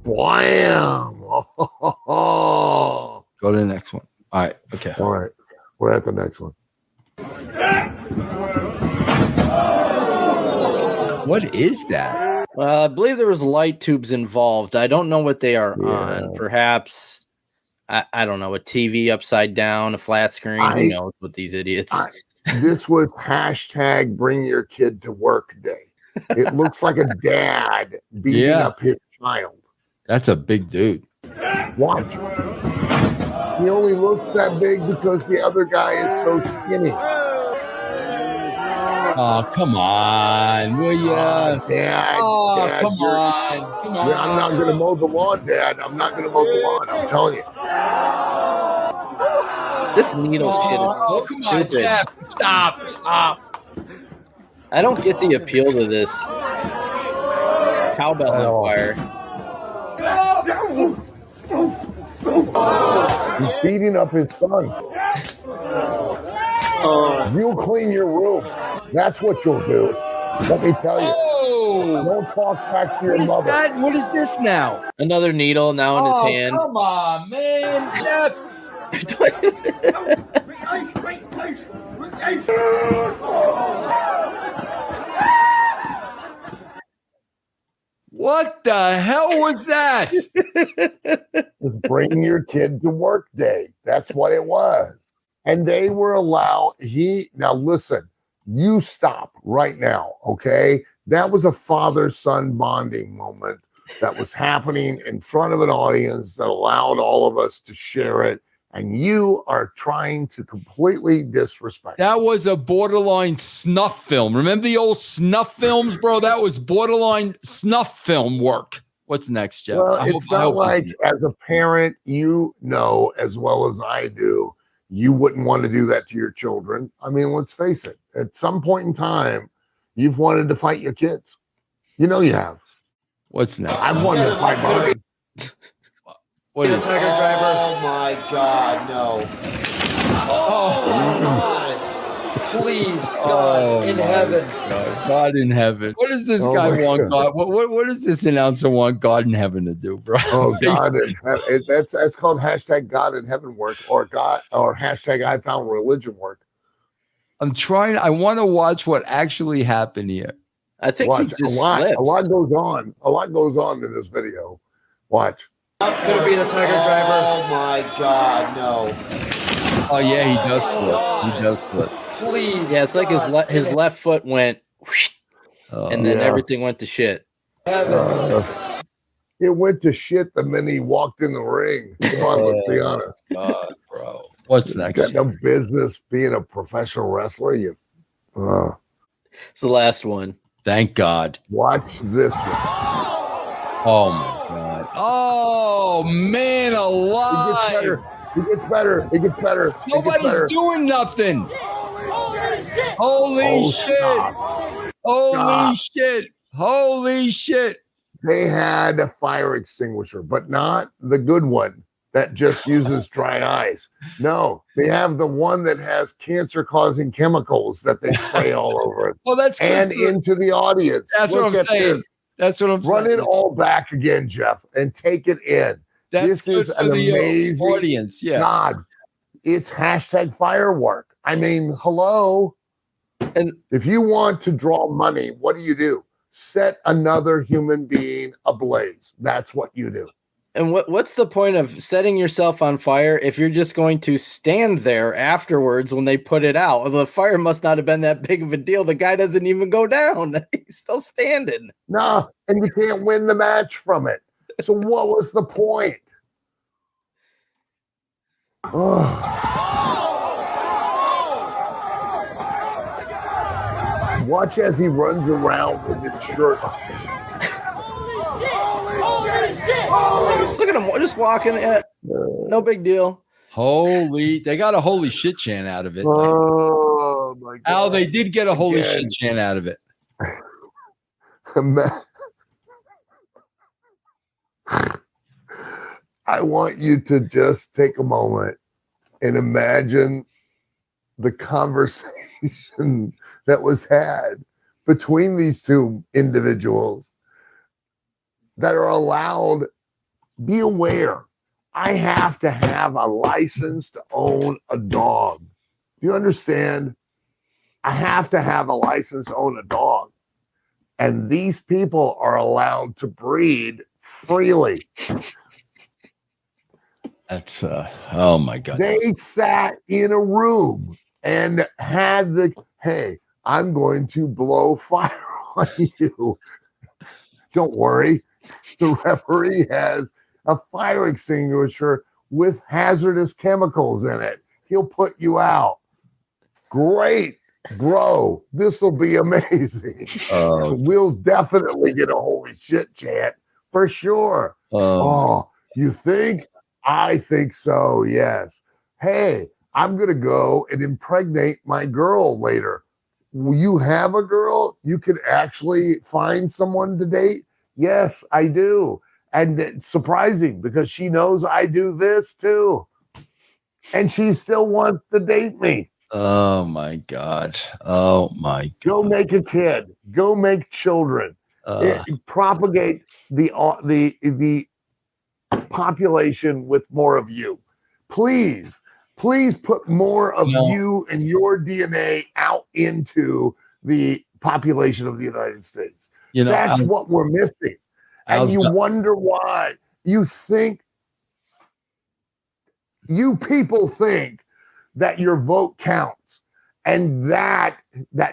Blam. Go to the next one. All right. Okay. All right. We're at the next one. What is that? Well, I believe there was light tubes involved. I don't know what they are on. Perhaps, I don't know, a TV upside down, a flat screen. Who knows what these idiots. This was hashtag bring your kid to work day. It looks like a dad beating up his child. That's a big dude. Watch. He only looks that big because the other guy is so skinny. Oh, come on, will ya? Dad, Dad, come on. I'm not going to mow the lawn, Dad. I'm not going to mow the lawn. I'm telling you. This needle shit is so come stupid. on, Jeff. Stop. I don't get the appeal to this. Cowbell Empire. He's beating up his son. You'll clean your room. That's what you'll do. Let me tell you. Don't talk back to your mother. What is this now? Another needle now in his hand. Come on, man, Jeff. What the hell was that? Was bring your kid to work day. That's what it was. And they were allowed. Now listen, you stop right now, okay? That was a father-son bonding moment that was happening in front of an audience that allowed all of us to share it. And you are trying to completely disrespect. That was a borderline snuff film. Remember the old snuff films, bro? That was borderline snuff film work. What's next, Jeff? Well, it's not like as a parent, you know as well as I do, you wouldn't want to do that to your children. I mean, let's face it. At some point in time, you've wanted to fight your kids. You know you have. What's next? I've won this fight mine. What is Tiger Driver. Oh my God, no. Please, God in heaven. God in heaven. What does this guy want? God. What does this announcer want God in heaven to do, bro? Oh, God in heaven. That's called hashtag God in heaven work, or hashtag I found religion work. I'm trying. I want to watch what actually happened here. I think he just slips. A lot goes on. A lot goes on in this video. Watch. Could it be the Tiger Driver? Oh my God, no. Oh yeah, he does slip. He does slip. Please. Yeah, it's like his left foot went, whoosh, and then everything went to shit. It went to shit the minute he walked in the ring. Come on, let's be honest. God, bro. What's next? Got no business being a professional wrestler. You. It's the last one. Thank God. Watch this one. Oh my God. Oh man, alive. It gets better. It gets better. Nobody's doing nothing. Holy shit. Stop. Holy shit. Holy shit. They had a fire extinguisher, but not the good one that just uses dry ice. No, they have the one that has cancer-causing chemicals that they spray all over it. Well, that's good and into the audience. That's what I'm saying. This. That's what I'm saying. Run it all back again, Jeff, and take it in. This is an amazing audience. Yeah. God, it's hashtag firework. I mean, hello. And if you want to draw money, what do? Set another human being ablaze. That's what you do. And what's the point of setting yourself on fire if you're just going to stand there afterwards when they put it out? The fire must not have been that big of a deal. The guy doesn't even go down. He's still standing. No, and you can't win the match from it. So what was the point? Watch as he runs around with his shirt off. Look at him just walking. No big deal. They got a holy shit chant out of it. Oh my God. Al, they did get a holy shit chant out of it. I want you to just take a moment and imagine the conversation that was had between these two individuals that are allowed. Be aware, I have to have a license to own a dog. You understand? I have to have a license to own a dog. And these people are allowed to breed freely. That's oh my God. They sat in a room and had hey, I'm going to blow fire on you. Don't worry. The referee has a fire extinguisher with hazardous chemicals in it. He'll put you out. Great, bro. This will be amazing. We'll definitely get a holy shit chant for sure. You think? I think so, yes. Hey, I'm going to go and impregnate my girl later. Will you have a girl? You could actually find someone to date? Yes, I do. And it's surprising because she knows I do this too. And she still wants to date me. Oh my God. Oh my God. Go make a kid. Go make children. Propagate the population with more of you. Please put more of you and your DNA out into the population of the United States. That's what we're missing. And you wonder why. You people think that your vote counts, and that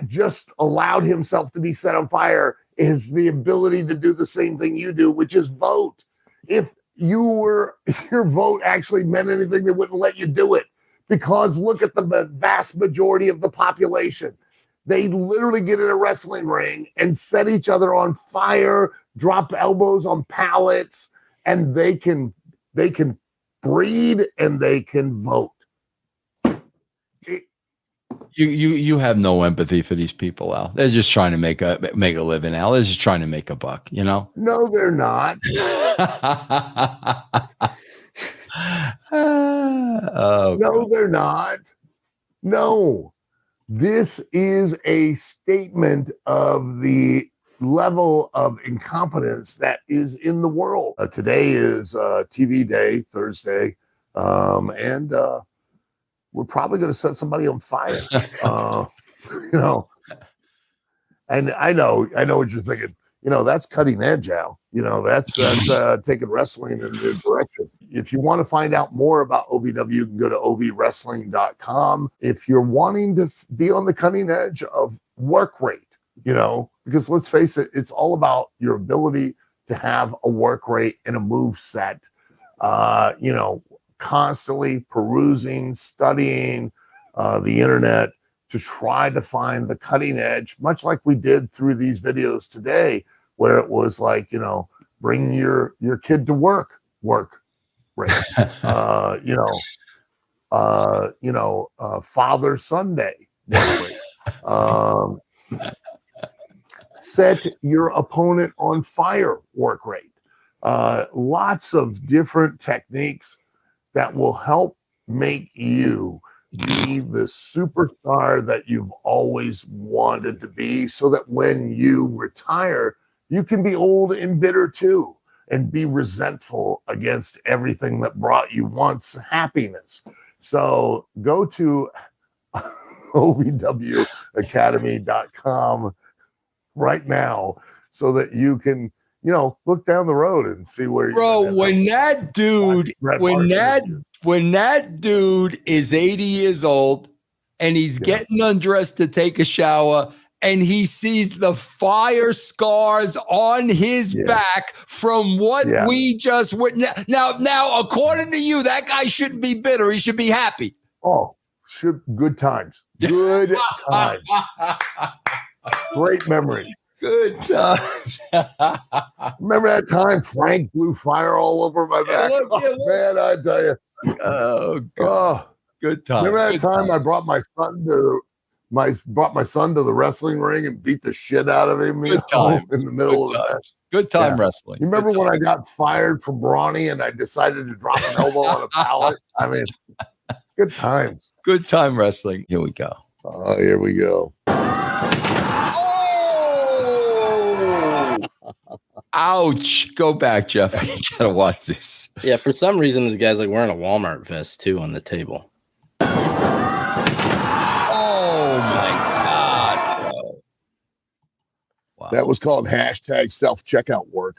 just allowed himself to be set on fire is the ability to do the same thing you do, which is vote. If your vote actually meant anything, they wouldn't let you do it, because look at the vast majority of the population. They literally get in a wrestling ring and set each other on fire, drop elbows on pallets, and they can breed and they can vote. You have no empathy for these people, Al. They're just trying to make a living, Al. They're just trying to make a buck, you know? No, they're not. No, they're not. No. This is a statement of the level of incompetence that is in the world. Today is TV day, Thursday, and we're probably going to set somebody on fire. You know, and I know what you're thinking. You know, that's cutting edge, Al. You know, that's taking wrestling in a new direction. If you want to find out more about OVW, you can go to ovwrestling.com. If you're wanting to be on the cutting edge of work rate, you know, because let's face it, it's all about your ability to have a work rate and a move set, you know, constantly perusing, studying the internet to try to find the cutting edge, much like we did through these videos today, where it was like, you know, bring your kid to work rate, Father Sunday work rate, set your opponent on fire work rate. Lots of different techniques that will help make you be the superstar that you've always wanted to be, so that when you retire, you can be old and bitter too, and be resentful against everything that brought you once happiness. So go to ovwacademy.com right now so that you can, you know, look down the road and see where Bro, when that dude is 80 years old and he's getting undressed to take a shower and he sees the fire scars on his back from what we just witnessed. Now, according to you, that guy shouldn't be bitter. He should be happy. Oh, good times. Good times. Great memory. Good times. Remember that time Frank blew fire all over my back? Man, I tell you. Oh, God. Good time. Remember that time I brought my son to the wrestling ring and beat the shit out of him in the middle of the match? Good time wrestling. You remember when I got fired from Brawny and I decided to drop an elbow on a pallet? I mean, good times. Good time wrestling. Here we go. Oh, here we go. Ouch. Go back, Jeff. You gotta watch this. Yeah, for some reason, this guy's like wearing a Walmart vest too on the table. Oh my God, bro. Wow. That was called hashtag self-checkout work.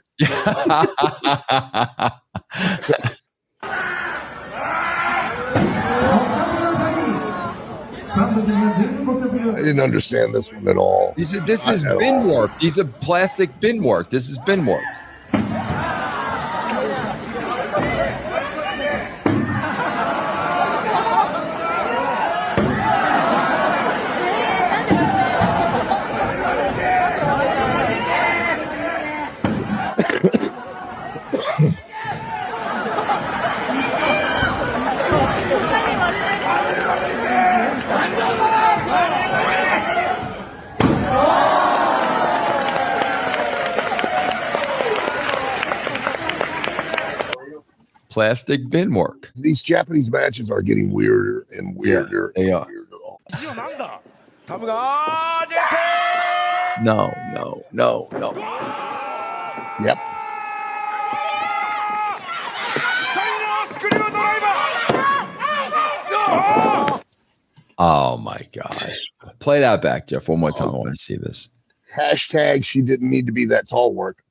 I didn't understand this one at all. This is bin work. These are plastic bin work. This is bin work. Plastic bin work. These Japanese matches are getting weirder and weirder. Yeah, they are. No. Yep. Oh my gosh. Play that back, Jeff, one more time. I want to see this. Hashtag she didn't need to be that tall work.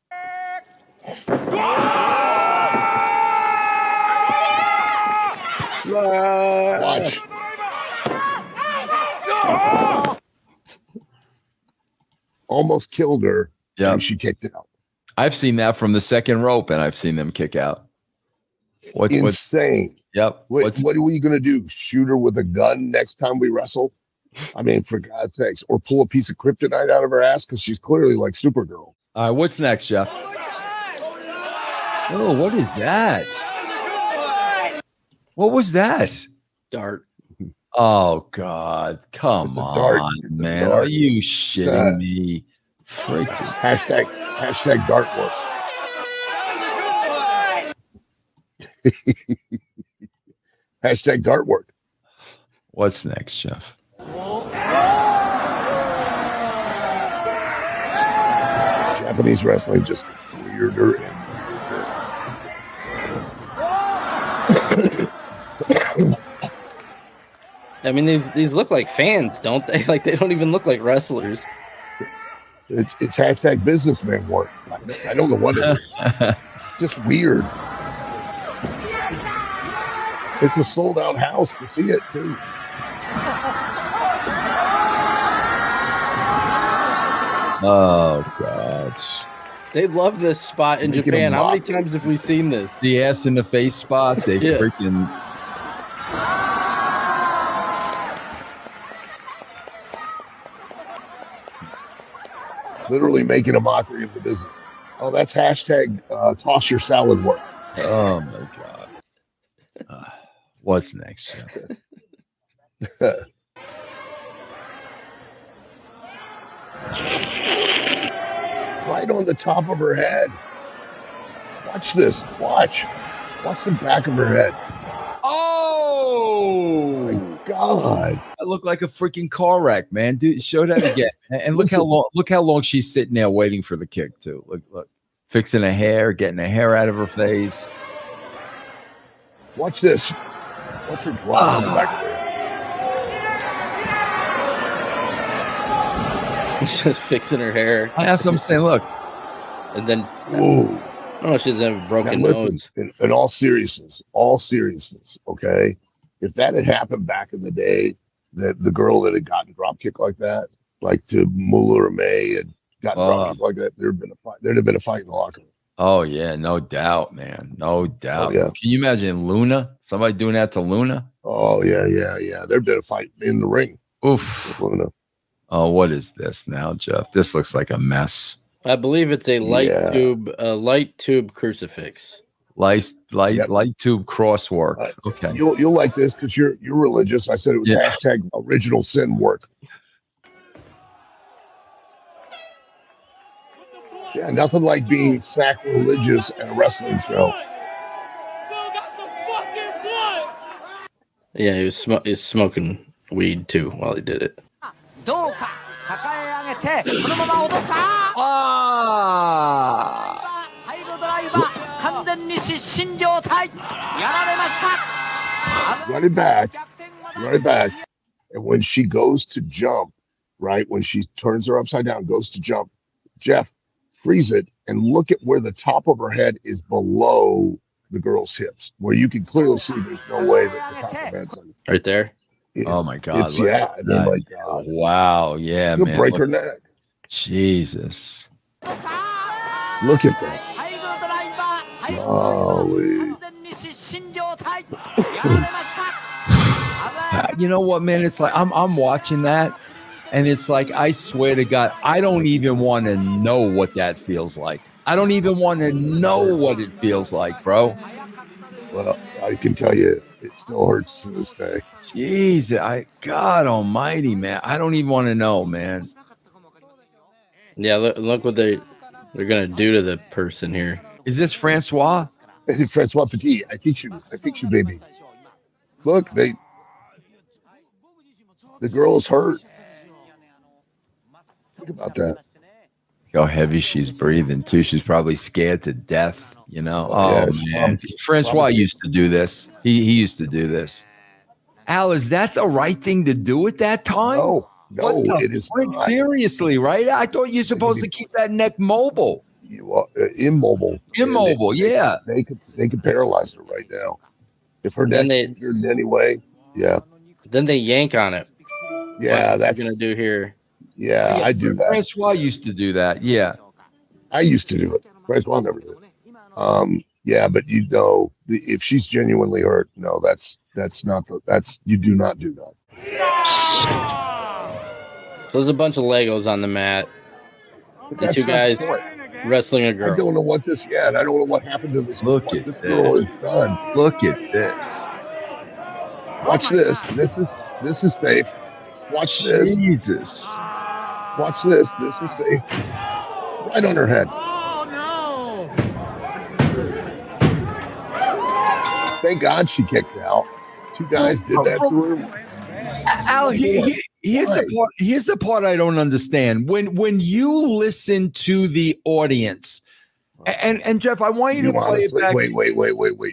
Watch. Almost killed her. Yeah, and she kicked it out. I've seen that from the second rope, and I've seen them kick out. Insane. Yep. What are we going to do? Shoot her with a gun next time we wrestle? I mean, for God's sakes. Or pull a piece of kryptonite out of her ass because she's clearly like Supergirl. All right, what's next, Jeff? Oh, what is that? What was that? Dart. Oh God, come It's a dart. on, It's a man. dart. Are you shitting me? Freaking Hashtag dart work. Hashtag dart work. What's next, Jeff? Japanese wrestling just gets weirder and weirder. I mean, these look like fans, don't they? Like they don't even look like wrestlers. It's hashtag businessman work. I don't know what it is. Just weird. It's a sold out house to see it too. Oh God. They love this spot in Japan. How many times have we seen this? The ass in the face spot. They freaking. Literally making a mockery of the business. Oh, that's hashtag toss your salad work. Oh my God. What's next, Jeff? Right on the top of her head. Watch this. Watch the back of her head. Oh my God! I look like a freaking car wreck, man. Dude, show that again. And look how long she's sitting there waiting for the kick too. Look, fixing her hair, getting her hair out of her face. Watch this. Watch her drop on the back of her head. She's just fixing her hair. That's what I'm saying. Look, and then whoa. Oh, she doesn't have a broken nose. In all seriousness, okay? If that had happened back in the day, that the girl that had gotten drop kicked like that, like to Moolah or May and gotten drop kicked like that, there'd have been a fight. There'd have been a fight in the locker room. Oh yeah, no doubt, man. No doubt. Oh, yeah. Can you imagine Luna? Somebody doing that to Luna? Oh yeah. There'd been a fight in the ring. Oof. With Luna. Oh, what is this now, Jeff? This looks like a mess. I believe it's a light tube crucifix. Light tube cross work. Okay. You'll like this because you're religious. I said it was hashtag original sin work. Yeah, nothing like being sacrilegious at a wrestling show. Yeah, he was smoking weed too while he did it. Run it back. And when she goes to jump, right, when she turns her upside down, goes to jump, Jeff, freeze it and look at where the top of her head is below the girl's hips, where you can clearly see there's no way that the top of her head's on. Right there. Oh my God! Wow, yeah, you'll man. break her neck. Jesus! Look at that. Golly. You know what, man? It's like I'm watching that, and it's like I swear to God, I don't even want to know what that feels like. I don't even want to know what it feels like, bro. Well, I can tell you, it still hurts to this day. Jeez, God Almighty, man! I don't even want to know, man. Yeah, look what they're gonna do to the person here. Is this Francois? Francois Petit. I teach you, baby. Look, the girl's hurt. Think about that. How heavy she's breathing too. She's probably scared to death. You know. Oh man, Francois used to do this. He used to do this. Al, is that the right thing to do at that time? No, it is not. Seriously, right? I thought you're supposed to keep that neck mobile. You are immobile. Immobile, yeah. They could paralyze her right now. If her neck's injured in any way, yeah. Then they yank on it. Yeah, that's gonna do here. Yeah, I do that. Francois used to do that. Yeah, I used to do it. Francois never did. Yeah, but you know, if she's genuinely hurt, no, that's you do not do that. So there's a bunch of Legos on the mat, and two guys wrestling a girl. I don't know what this yet. I don't know what happened to this. Look at this girl is done. Look at this. Watch this. This is safe. Watch this. Jesus. Watch this. This is safe. Right on her head. Oh no! Thank God she kicked out. Two guys did that to her. Al, here's the part I don't understand. When you listen to the audience, and Jeff, I want you to play it back. Wait.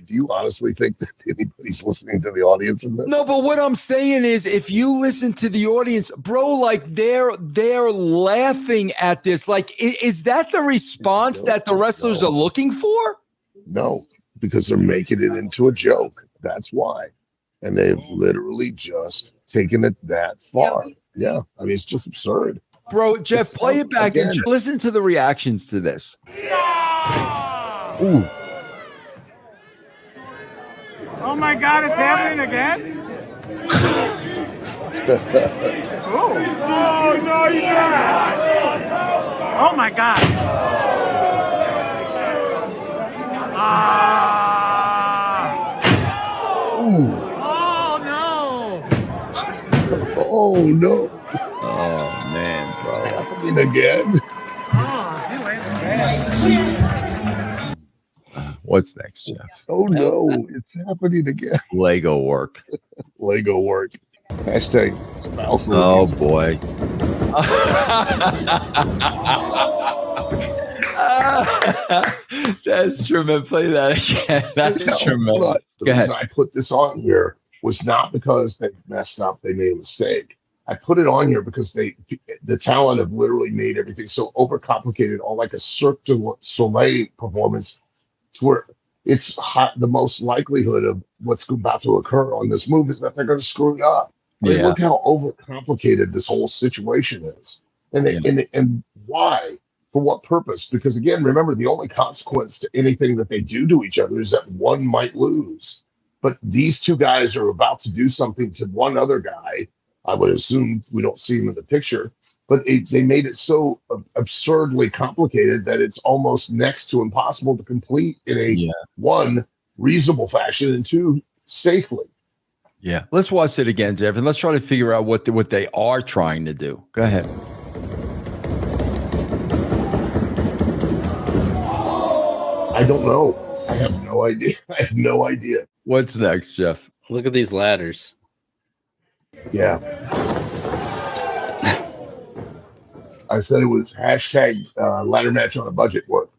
Do you honestly think that anybody's listening to the audience in this? No, but what I'm saying is, if you listen to the audience, bro, like they're laughing at this. Like, is that the response that the wrestlers are looking for? No, because they're making it into a joke. That's why. And they've literally just taken it that far. Yeah. I mean, it's just absurd. Bro, Jeff, play it back and listen to the reactions to this. Ooh. Oh my God, it's happening again? Oh no, you can't! Oh my God! Ooh. Oh no! Oh man, bro! Happening again. What's next, Jeff? Oh no! It's happening again. Lego work. Lego work. Hashtag spousal Oh abuse. boy. That's true, man. Play that again. That's true, man. But the Go ahead. reason I put this on here was not because they messed up, they made a mistake. I put it on here because the talent have literally made everything so overcomplicated, all like a Cirque du Soleil performance, to where it's the most likelihood of what's about to occur on this move is that they're going to screw it up. I mean, look how overcomplicated this whole situation is, and why, for what purpose? Because again, remember, the only consequence to anything that they do to each other is that one might lose. But these two guys are about to do something to one other guy. I would assume, we don't see him in the picture, but they made it so absurdly complicated that it's almost next to impossible to complete in a one, reasonable fashion, and two, safely. Yeah. Let's watch it again, Jeff, and let's try to figure out what they are trying to do. Go ahead. I don't know. I have no idea. I have no idea. What's next, Jeff? Look at these ladders. Yeah. I said it was hashtag ladder match on a budget work.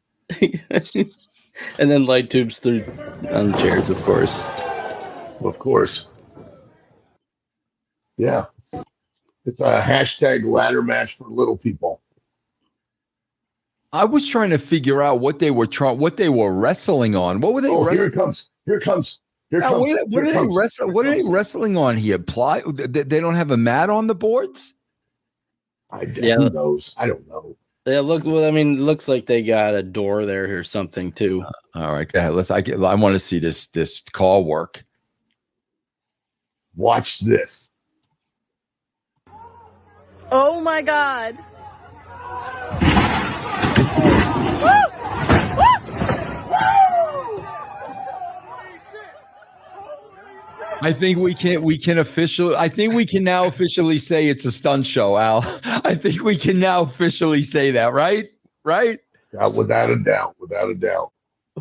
And then light tubes through on chairs, of course. Of course. Yeah. It's a hashtag ladder match for little people. I was trying to figure out what they were wrestling on. What were they wrestling? Here it comes. Here it comes. Here it comes. What are they wrestling on here? Ply? They don't have a mat on the boards? Who knows? I don't know. Yeah, looks like they got a door there or something too. All right, go ahead. I want to see this call work. Watch this. Oh my God. I think we can now officially say it's a stunt show, Al. I think we can now officially say that, right? Right? Without a doubt.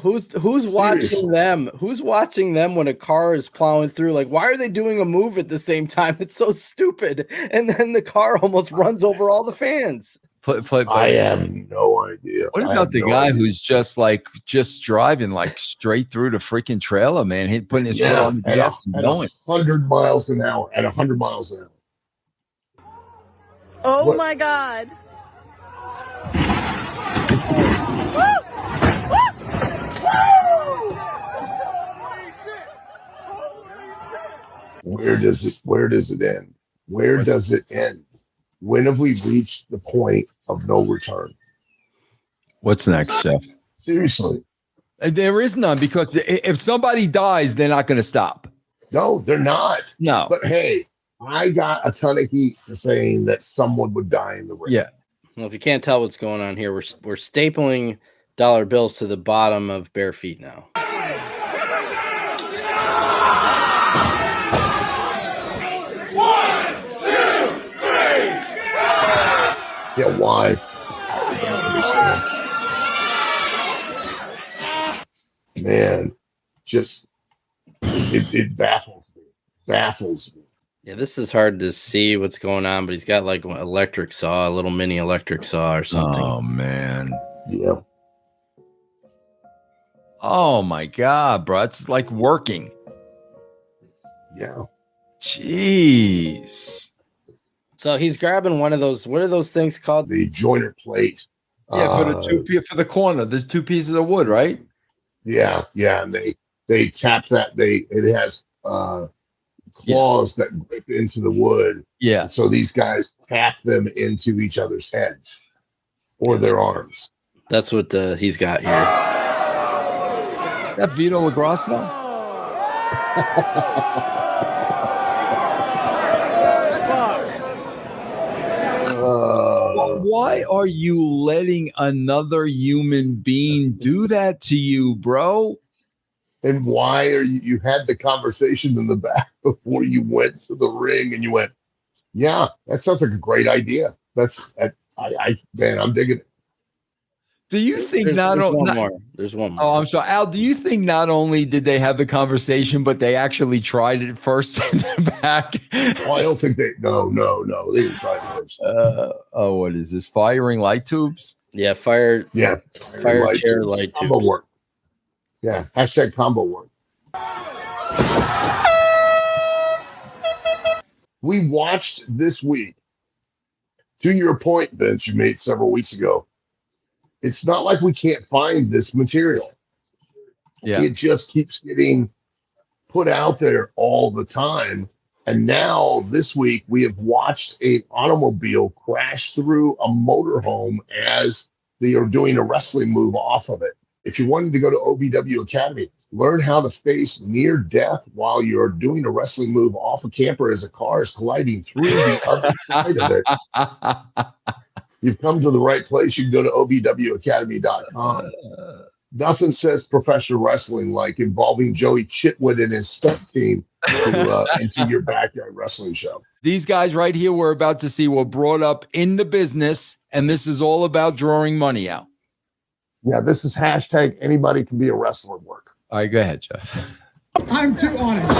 Who's watching them? Who's watching them when a car is plowing through? Like, why are they doing a move at the same time? It's so stupid. And then the car almost runs over all the fans. Play. I have no idea. What about the guy who's just driving like straight through the freaking trailer, man? He putting his foot on the gas and going 100 miles an hour. At 100 miles an hour. Oh my God. Where does it end? Where does it end? When have we reached the point of no return? What's next, Jeff? Seriously. There is none, because if somebody dies, they're not going to stop. No, they're not. No. But hey, I got a ton of heat for saying that someone would die in the ring. Yeah. Well, if you can't tell what's going on here, we're stapling dollar bills to the bottom of bare feet now. Yeah, why? Man, just it baffles me. Yeah, this is hard to see what's going on, but he's got like an electric saw, a little mini electric saw or something. Oh man. Yeah. Oh my God, bro. It's like working. Yeah. Jeez. So he's grabbing one of those. What are those things called? The joiner plate. Yeah, for the corner. There's 2 pieces of wood, right? Yeah, and they tap that. It has claws that grip into the wood. Yeah. And so these guys tap them into each other's heads or their arms. That's what he's got here. That Vito LaGrasso? Why are you letting another human being do that to you, bro? And why are you had the conversation in the back before you went to the ring and you went, yeah, that sounds like a great idea. Man, I'm digging it. Do you think There's one more. Oh, I'm sorry. Al, do you think not only did they have the conversation, but they actually tried it first in the back? I don't think no. They didn't try it first. What is this? Firing light tubes? Yeah, fire chair tubes. light Combo tubes. work. Yeah, hashtag combo work. We watched this week, to your point, Vince, you made several weeks ago. It's not like we can't find this material. Yeah. It just keeps getting put out there all the time. And now this week we have watched an automobile crash through a motorhome as they are doing a wrestling move off of it. If you wanted to go to OVW Academy, learn how to face near death while you're doing a wrestling move off a camper as a car is colliding through the other side of it. You've come to the right place. You can go to OVWacademy.com. Nothing says professional wrestling like involving Joey Chitwood and his stunt team into your backyard wrestling show. These guys right here we're about to see were brought up in the business, and this is all about drawing money out. Yeah, this is hashtag anybody can be a wrestler work. All right, go ahead, Jeff. I'm too honest.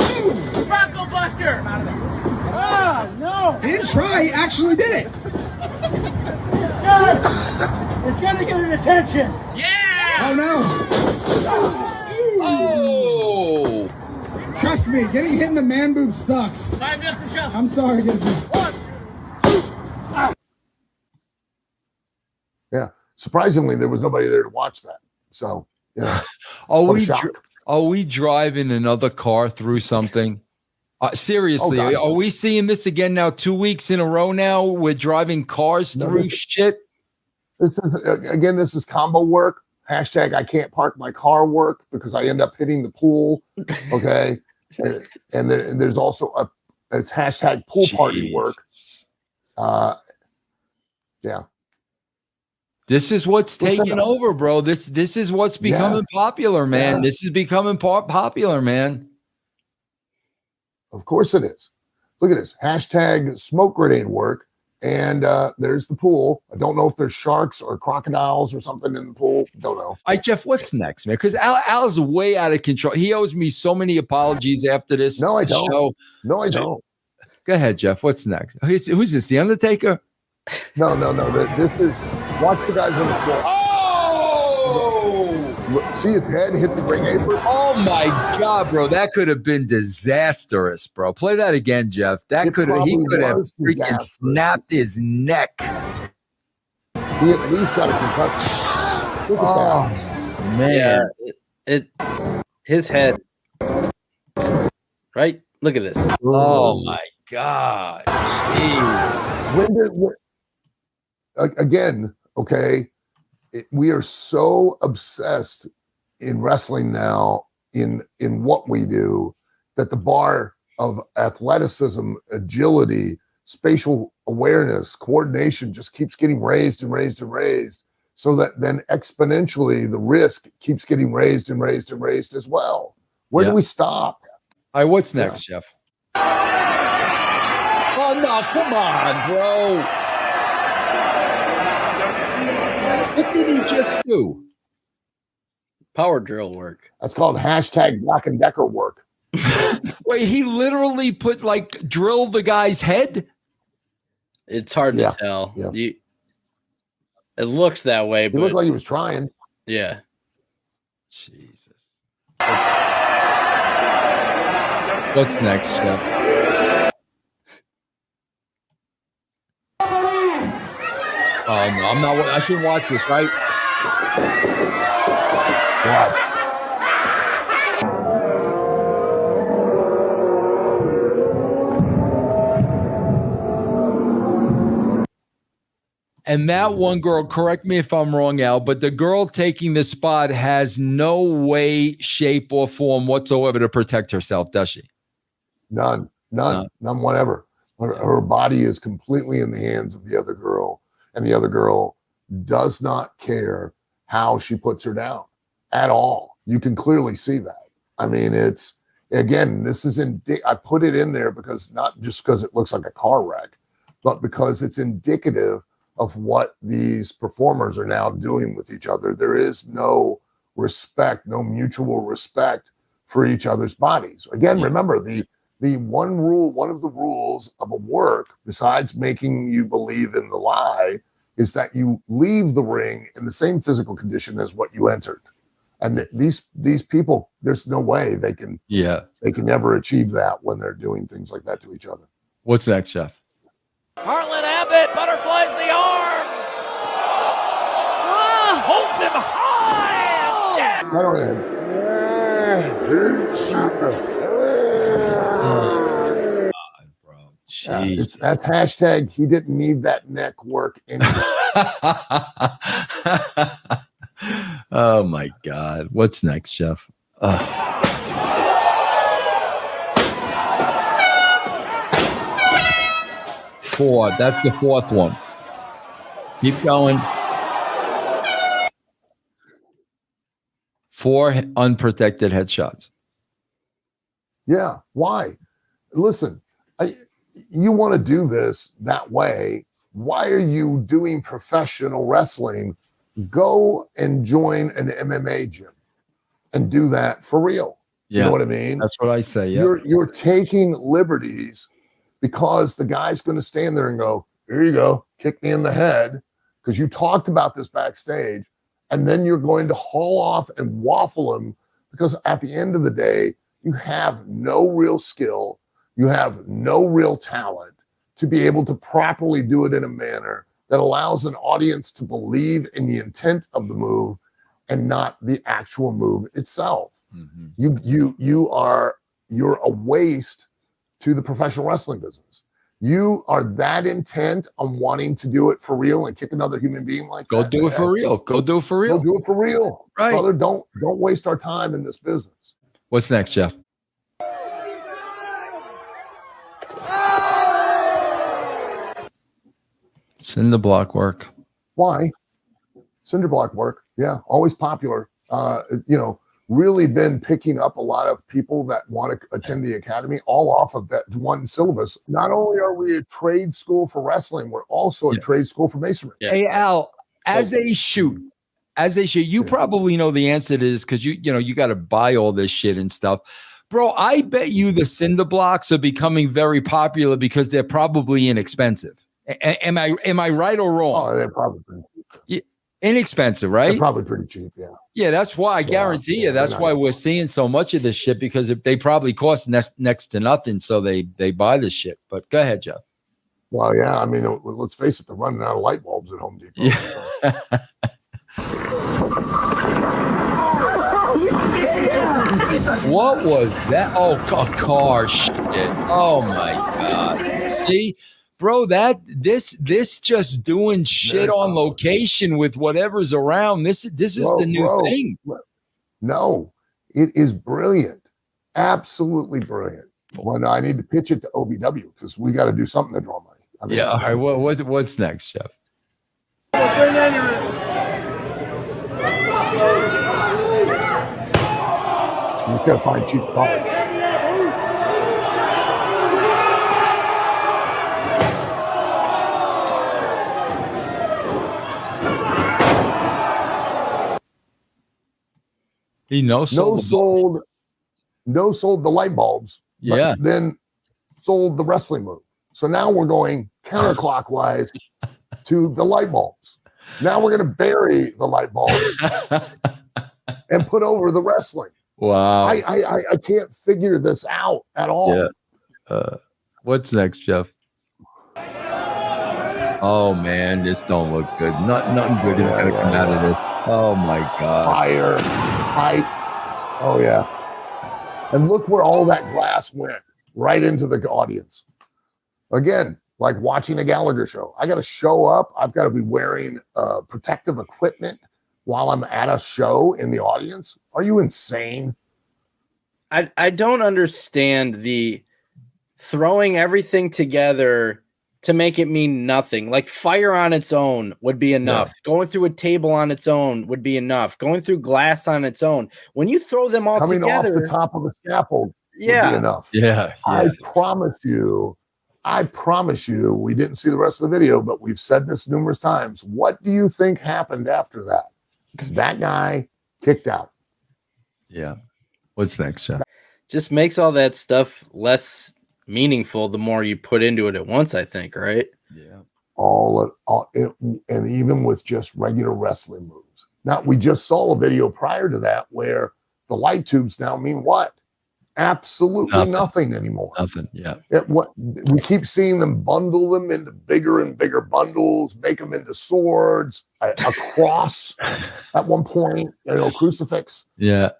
Bronco Buster! Ah, no! He didn't try, he actually did it. It's gonna get an attention. Oh no! Oh! Trust me, getting hit in the man boob sucks. 5 minutes to shuffle. I'm sorry, Disney. 1, 2. Yeah. Surprisingly, there was nobody there to watch that. So, yeah. Are we driving another car through something? Seriously, are we seeing this again now? 2 weeks in a row now, we're driving cars through shit. This is combo work. Hashtag I can't park my car work because I end up hitting the pool. Okay. and there's also it's hashtag pool party work. Yeah. This is what's taking over, bro. This is what's becoming popular, man. This is becoming popular, man. Of course it is. Look at this. Hashtag smoke grenade work. And there's the pool. I don't know if there's sharks or crocodiles or something in the pool. Don't know. All right, Jeff, what's next, man? Because Al's way out of control. He owes me so many apologies after this. No, I don't. Show. No, I don't. Go ahead, Jeff. What's next? Who's this? The Undertaker? No. This is watch the guys on the floor. Oh! Look, see his head hit the ring apron. Oh my God, bro! That could have been disastrous, bro. Play that again, Jeff. He could have freaking snapped his neck. He at least got a concussion. Look at that. Man, His head. Right? Look at this. Oh my God! Jeez. Again, okay. We are so obsessed in wrestling now in what we do that the bar of athleticism, agility, spatial awareness, coordination just keeps getting raised and raised and raised, so that then exponentially the risk keeps getting raised and raised and raised as well. Where do we stop? All right, what's next, Jeff? Oh no, come on, bro. did he just do? Power drill work. That's called hashtag Black and Decker work. Wait, he literally put drilled the guy's head? It's hard to tell. Yeah. It looks that way, He but looked like he was trying. yeah. Jesus. What's next, Chef? Oh no, I'm not. I shouldn't watch this, right? Wow. And that one girl, correct me if I'm wrong, Al, but the girl taking the spot has no way, shape, or form whatsoever to protect herself, does she? None whatever. Her body is completely in the hands of the other girl, and the other girl does not care how she puts her down at all. You can clearly see that. I mean, it's, again, this is I put it in there because not just because it looks like a car wreck, but because it's indicative of what these performers are now doing with each other. There is no respect, no mutual respect for each other's bodies. Again, remember the one of the rules of a work, besides making you believe in the lie, is that you leave the ring in the same physical condition as what you entered. And these people, there's no way they can never achieve that when they're doing things like that to each other. What's next, Chef? Harlan Abbott butterflies the arms. Holds him high. I don't that's hashtag he didn't need that neck work anyway. Oh my God. What's next, Chef? Four. That's the fourth one. Keep going. 4 unprotected headshots. Yeah. Why? Listen, you want to do this that way. Why are you doing professional wrestling? Go and join an MMA gym and do that for real. Yeah. You know what I mean? That's what I say. Yeah. You're taking liberties because the guy's going to stand there and go, here you go, kick me in the head, because you talked about this backstage, and then you're going to haul off and waffle him, because at the end of the day, you have no real skill, you have no real talent to be able to properly do it in a manner that allows an audience to believe in the intent of the move and not the actual move itself. Mm-hmm. You're a waste to the professional wrestling business. You are that intent on wanting to do it for real and kick another human being like that. Go do it for real. Go do it for real. Go do it for real. Right. Brother, don't waste our time in this business. What's next, Jeff? Cinder block work. Why? Cinder block work. Yeah, always popular. Really been picking up a lot of people that want to attend the academy, all off of that one syllabus. Not only are we a trade school for wrestling, we're also a trade school for masonry. Yeah. Hey, Al, as a shoot, you probably know the answer to this, because you got to buy all this shit and stuff. Bro, I bet you the cinder blocks are becoming very popular because they're probably inexpensive. Am I right or wrong? Oh, they're probably inexpensive, right? They're probably pretty cheap, yeah. Yeah, that's why I guarantee you. That's why we're seeing so much of this shit, because they probably cost next to nothing, so they buy this shit. But go ahead, Jeff. Well, yeah, I mean, let's face it, they're running out of light bulbs at Home Depot. Yeah. What was that? Oh, a car shit. Oh my God. See? Bro, this just doing shit on location with whatever's around. This is the new thing. No, it is brilliant. Absolutely brilliant. Well, no, I need to pitch it to OVW because we got to do something to draw money. I mean, yeah. All right. What's next, Jeff? You just got to find cheap products. He no sold the light bulbs. Yeah. But then sold the wrestling move. So now we're going counterclockwise to the light bulbs. Now we're going to bury the light bulbs and put over the wrestling. Wow. I can't figure this out at all. Yeah. What's next, Jeff? Oh man, this don't look good. Nothing good is gonna come out of this. Oh my God. Fire. Fight. Oh yeah. And look where all that glass went. Right into the audience. Again, like watching a Gallagher show. I got to show up. I've got to be wearing protective equipment while I'm at a show in the audience. Are you insane? I don't understand the throwing everything together to make it mean nothing. Like fire on its own would be enough. Yeah. Going through a table on its own would be enough. Going through glass on its own. When you throw them all coming together, off the top of a scaffold would be enough. Yeah. I promise you, we didn't see the rest of the video, but we've said this numerous times. What do you think happened after that? That guy kicked out. Yeah. What's next, Jeff? Just makes all that stuff less meaningful the more you put into it at once, I think, right? Yeah. And even with just regular wrestling moves. Now, we just saw a video prior to that where the light tubes now mean what? Absolutely nothing anymore. Nothing. Yeah. We keep seeing them bundle them into bigger and bigger bundles, make them into swords, a cross at one point, crucifix. Yeah.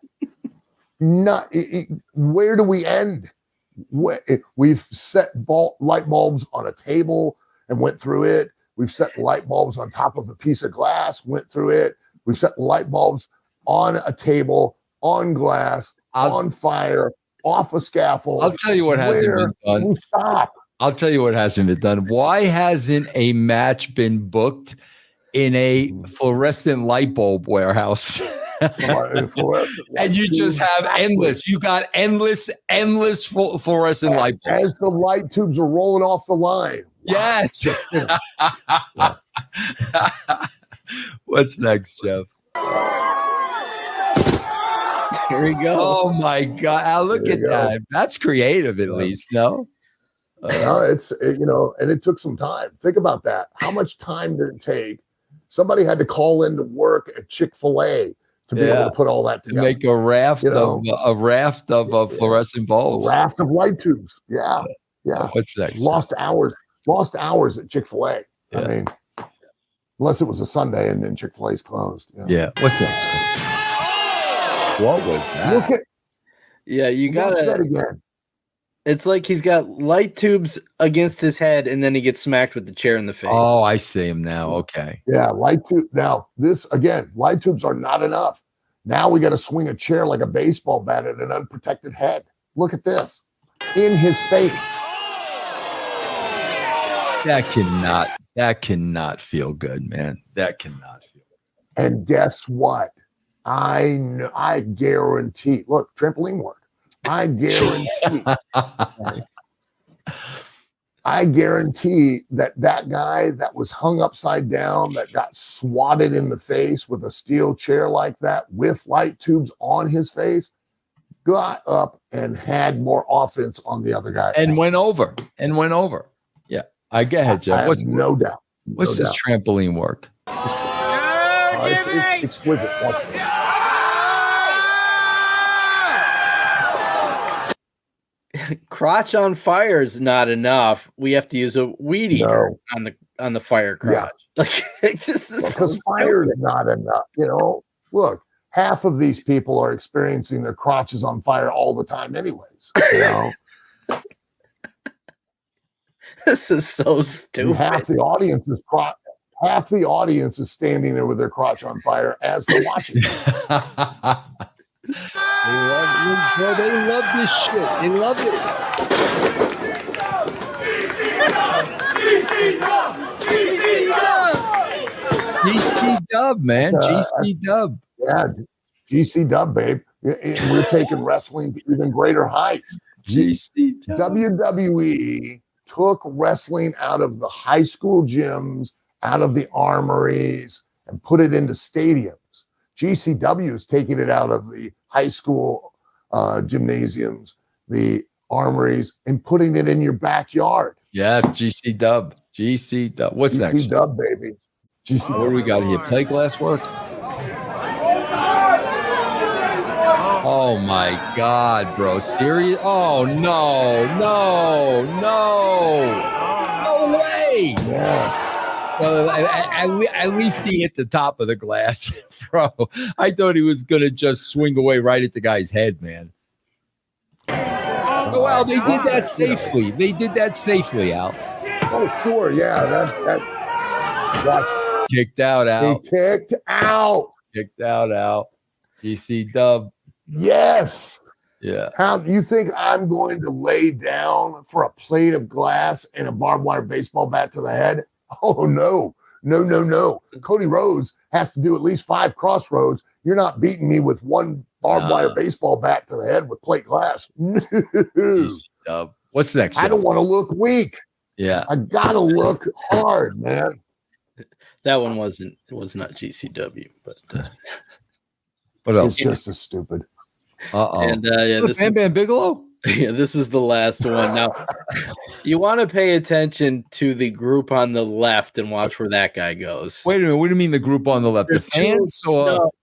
Where do we end? We've set light bulbs on a table and went through it. We've set light bulbs on top of a piece of glass, went through it. We've set light bulbs on a table, on glass, on fire, off a scaffold. I'll tell you what hasn't been done. Stop. I'll tell you what hasn't been done. Why hasn't a match been booked in a fluorescent light bulb warehouse? And you just have endless. You got endless fluorescent light bulbs. As the light tubes are rolling off the line. Yes. What's next, Jeff? Here we go. Oh my God! Look at that. That's creative, at least. No. And it took some time. Think about that. How much time did it take? Somebody had to call into work at Chick-fil-A to be able to put all that together. To make a raft of fluorescent bulbs. A raft of light tubes. Yeah. What's next? Lost hours at Chick-fil-A. Yeah. I mean, unless it was a Sunday and then Chick-fil-A's closed. Yeah. What's next? What was that? You got that again. It's like he's got light tubes against his head, and then he gets smacked with the chair in the face. Oh, I see him now. Okay. Yeah, light tube. Now, light tubes are not enough. Now we got to swing a chair like a baseball bat at an unprotected head. Look at this. In his face. That cannot feel good, man. That cannot feel good. And guess what? I guarantee. Look, trampoline work. I guarantee that guy that was hung upside down, that got swatted in the face with a steel chair like that, with light tubes on his face, got up and had more offense on the other guy. And went over. Yeah. I get ahead, Jeff. No doubt. What's this trampoline work? It's exquisite. Crotch on fire is not enough. We have to use a weed eater on the fire crotch. Like because fire is not enough. Look, half of these people are experiencing their crotches on fire all the time, anyways. This is so stupid. Half the audience is standing there with their crotch on fire as they're watching. They love this shit. They love it. GC Dub, man. GC Dub. Yeah, GC Dub, babe. We're taking wrestling to even greater heights. GC Dub. WWE took wrestling out of the high school gyms, out of the armories, and put it into stadiums. GCW is taking it out of the high school gymnasiums, the armories, and putting it in your backyard. Yes, GC Dub. What's next? GC Dub, baby. GC What do we got here? Plate glass work. Oh my God, bro! Serious? Oh no! No way! Yeah. Well, at least he hit the top of the glass, bro. I thought he was gonna just swing away right at the guy's head, man. Oh, well, they did that safely. They did that safely, Al. Oh, sure, yeah. That watch. Kicked out, Al. He kicked out. Kicked out, Al. GC Dub. Yes. Yeah. How do you think I'm going to lay down for a plate of glass and a barbed wire baseball bat to the head? Oh, no. Cody Rhodes has to do at least 5 crossroads. You're not beating me with one barbed wire baseball bat to the head with plate glass. No. What's next? I don't want to look weak. Yeah. I got to look hard, man. That one was not GCW, but what else? It's just as stupid. And this Bam Bam Bigelow. Yeah, this is the last one. Now, you want to pay attention to the group on the left and watch where that guy goes. Wait a minute. What do you mean the group on the left? The fans?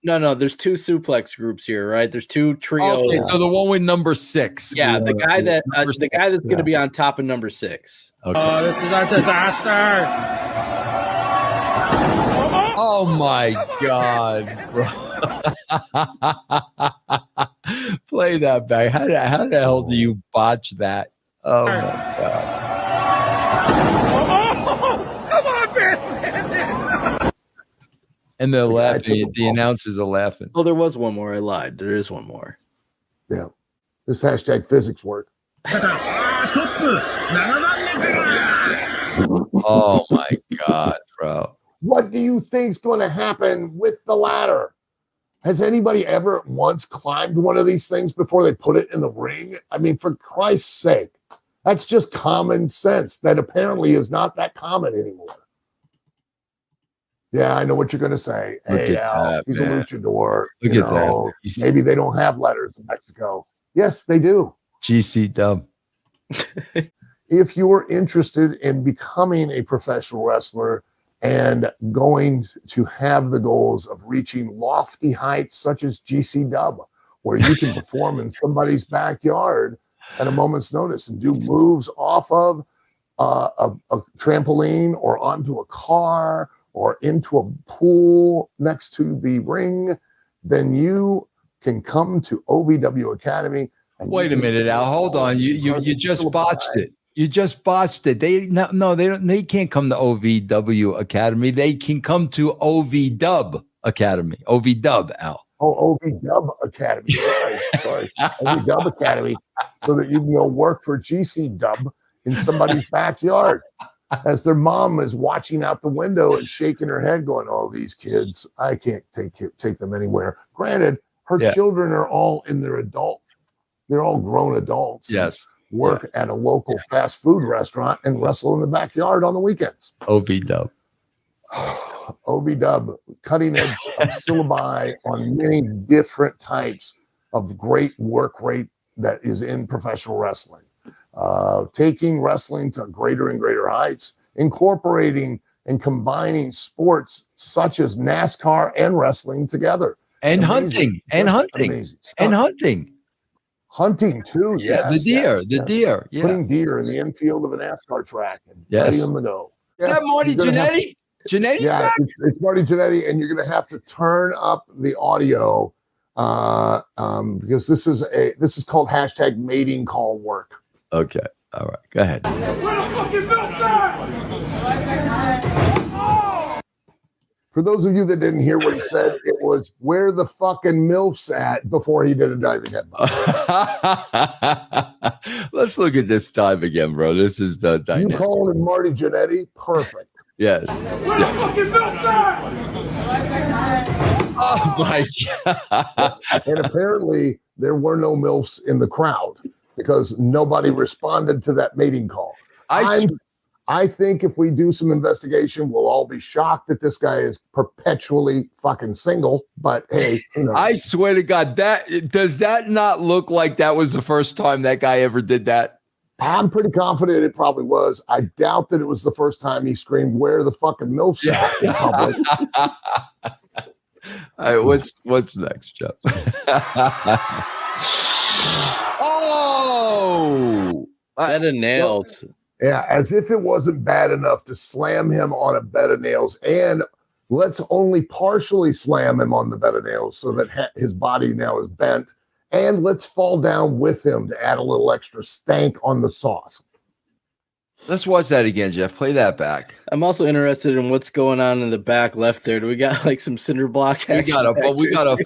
No. There's 2 suplex groups here, right? There's 2 trios. Okay, so the one with number 6. Yeah, the guy that's going to be on top of number 6. Okay. Oh, this is a disaster. Oh my God, bro. Play that back. How the hell do you botch that? Oh my God. Come on, man. And they're laughing. The announcers are laughing. Oh, there was one more. I lied. There is one more. Yeah. This hashtag physics work. Oh my God, bro. What do you think's going to happen with the ladder? Has anybody ever once climbed one of these things before they put it in the ring? I mean, for Christ's sake, that's just common sense that apparently is not that common anymore. Yeah, I know what you're going to say. Hey, Al, he's a luchador. Look at that. Maybe they don't have letters in Mexico. Yes, they do. GC Dub. If you're interested in becoming a professional wrestler and going to have the goals of reaching lofty heights such as GC Dub, where you can perform in somebody's backyard at a moment's notice and do moves off of a trampoline or onto a car or into a pool next to the ring, then you can come to OVW Academy. And wait a minute, Al. Hold on. You just botched it. You just botched it. They don't. They can't come to OVW Academy. They can come to OV Dub Academy. OV Dub, Al. Oh, OV Dub Academy. Sorry. OV Dub Academy, so that you can go work for GC Dub in somebody's backyard, as their mom is watching out the window and shaking her head, going, "Oh, these kids, I can't take them anywhere." Granted, her children are all in their adult. They're all grown adults. Yes. Work at a local fast food restaurant and wrestle in the backyard on the weekends. OV Dub. OV Dub, cutting edge of syllabi on many different types of great work rate that is in professional wrestling. Taking wrestling to greater and greater heights, incorporating and combining sports such as NASCAR and wrestling together. And hunting. Hunting too. Yeah, yes, the deer. Yeah. Putting deer in the infield of a NASCAR track and letting them go. Is that Marty Jannetty? Jannetty's back? It's Marty Jannetty, and you're going to have to turn up the audio because this is called hashtag mating call work. Okay. All right. Go ahead. For those of you that didn't hear what he said, it was where the fucking MILFs at before he did a diving headbutt. Let's look at this time again, bro. This is the dynamic. You calling him Marty Jannetty? Perfect. Yes. Where the fucking MILFs at? Oh my God. And apparently there were no MILFs in the crowd because nobody responded to that mating call. I think if we do some investigation, we'll all be shocked that this guy is perpetually fucking single. But hey, I swear to God, does that not look like that was the first time that guy ever did that? I'm pretty confident it probably was. I doubt that it was the first time he screamed, "Where the fucking MILFs at?" in public. All right, what's next, Jeff? Oh, bed of nails. Yeah, as if it wasn't bad enough to slam him on a bed of nails, and let's only partially slam him on the bed of nails so that his body now is bent, and let's fall down with him to add a little extra stank on the sauce. Let's watch that again, Jeff. Play that back. I'm also interested in what's going on in the back left there. Do we got like some cinder block action? Oh yeah,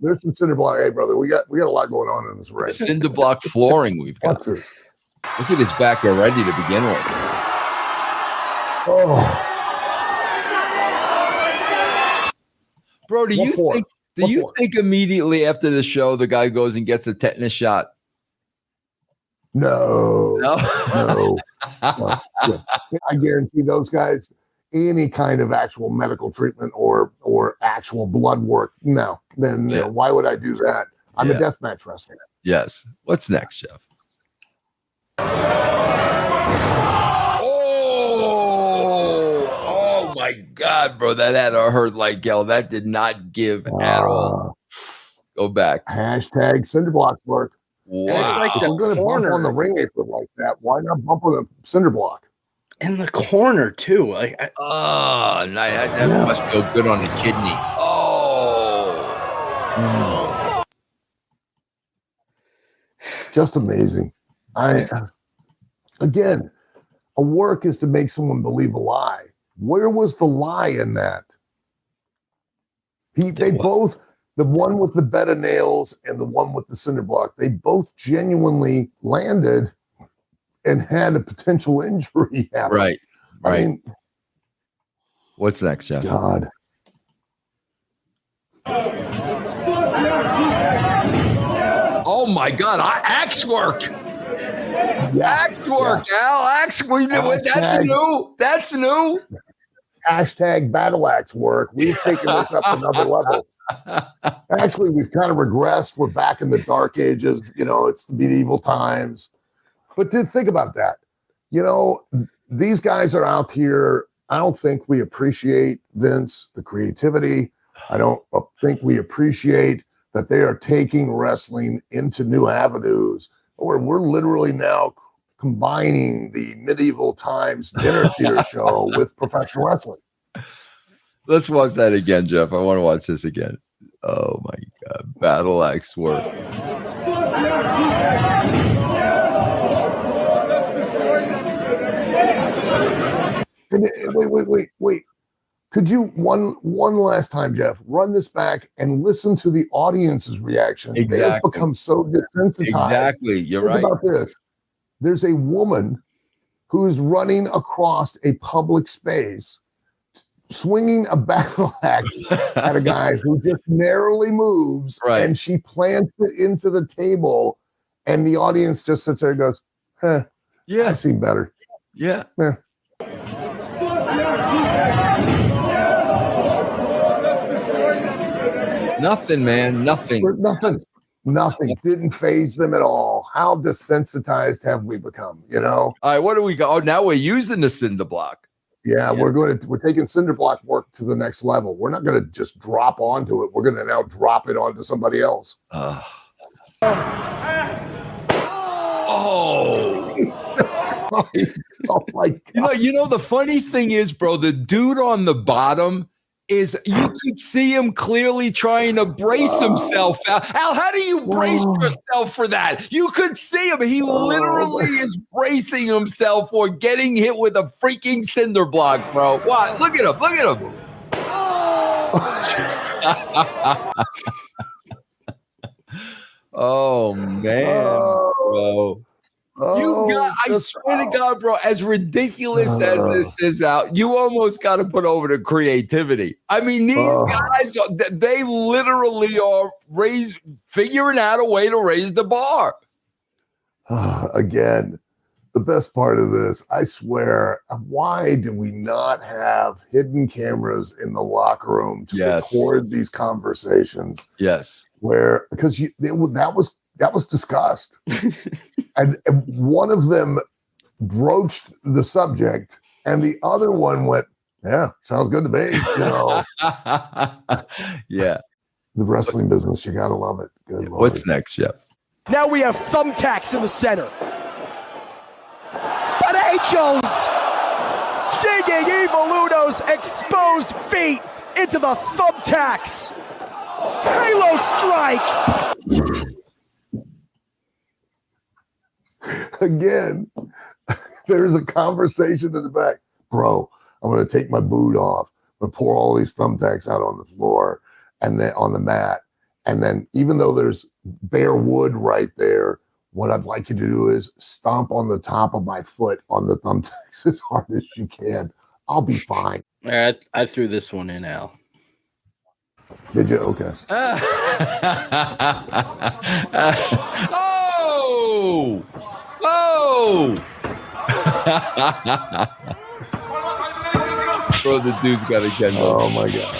there's some cinder block. Hey, brother, we got a lot going on in this ring. Cinder block flooring we've got. What's this? Look at his back already to begin with. Oh, bro, do you think immediately after the show the guy goes and gets a tetanus shot? No. Yeah. I guarantee those guys any kind of actual medical treatment or actual blood work. No, then why would I do that? I'm a deathmatch wrestler. Yes. What's next, Jeff? Oh my God, bro. That had to hurt like hell. That did not give at all. Go back. Hashtag cinder block work. Wow. Like if we're going to bump on the ring apron like that, why not bump on the cinder block? In the corner, too. Like, that must feel good on the kidney. Oh. Just amazing. Again, a work is to make someone believe a lie. Where was the lie in that? They both, the one with the bed of nails and the one with the cinder block, they both genuinely landed and had a potential injury happen. Right. I mean, what's next, Jeff? God. Oh my God! Axe work. Axe work, Al. Axe. That's new. That's new. Hashtag battle axe work. We've taken this up another level. Actually, we've kind of regressed. We're back in the dark ages. It's the medieval times. But to think about that, these guys are out here. I don't think we appreciate, Vince, the creativity. I don't think we appreciate that they are taking wrestling into new avenues, or we're literally now combining the medieval times dinner theater show with professional wrestling. Let's watch that again, Jeff. I want to watch this again. Oh my God. Battle axe work. Wait. Could you one last time, Jeff, run this back and listen to the audience's reaction? Exactly. They have become so desensitized. Exactly. You're Think right. about this. There's a woman who is running across a public space, swinging a battle axe at a guy who just narrowly moves, and she plants it into the table, and the audience just sits there and goes, yeah, I've seen better. Yeah. Nothing, man. Nothing. Nothing. Didn't phase them at all. How desensitized have we become? All right, what do we go? Oh, now we're using the cinder block. Yeah, we're taking cinder block work to the next level. We're not going to just drop onto it. We're going to now drop it onto somebody else. Oh. Oh my God. The funny thing is, bro, the dude on the bottom is, you could see him clearly trying to brace himself. Al, how do you brace yourself for that? You could see him. He literally is bracing himself for getting hit with a freaking cinder block, bro. What? Look at him. Look at him. Oh, man, bro. I swear to God, bro, as ridiculous as this is out, you almost got to put over the creativity. I mean, these guys, they literally are figuring out a way to raise the bar. Again, the best part of this, I swear, why do we not have hidden cameras in the locker room to record these conversations? Yes. Where, because that was discussed. and one of them broached the subject and the other one went, yeah, sounds good to me. Yeah. The wrestling business, you got to love it. Good Lord. What's next, Jeff? Now we have thumbtacks in the center. But Angels digging Evoludo's exposed feet into the thumbtacks. Halo strike. Again, there's a conversation in the back. Bro, I'm going to take my boot off. I'm going to pour all these thumbtacks out on the floor and then on the mat. And then even though there's bare wood right there, what I'd like you to do is stomp on the top of my foot on the thumbtacks as hard as you can. I'll be fine. I threw this one in, Al. Did you? Okay. Oh! Oh! Bro, the dude's got a gun. Oh my God.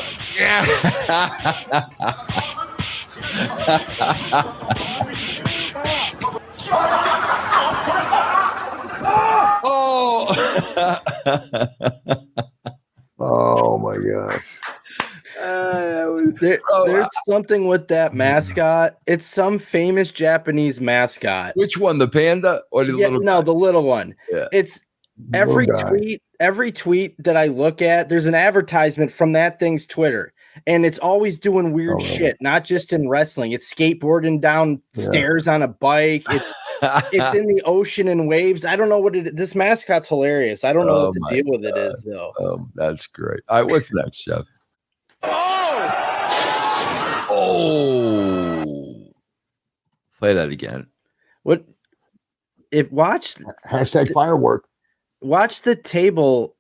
Oh! Oh my gosh. There's something with that mascot. It's some famous Japanese mascot. Which one? The panda or the little guy? No, the little one. Yeah. It's every tweet that I look at, there's an advertisement from that thing's Twitter. And it's always doing weird shit, not just in wrestling. It's skateboarding down stairs on a bike. It's in the ocean and waves. I don't know what it is. This mascot's hilarious. I don't know what the deal with it is, though. That's great. All right, what's next, Jeff? Oh! Play that again. What? Watch #firework. Watch the table.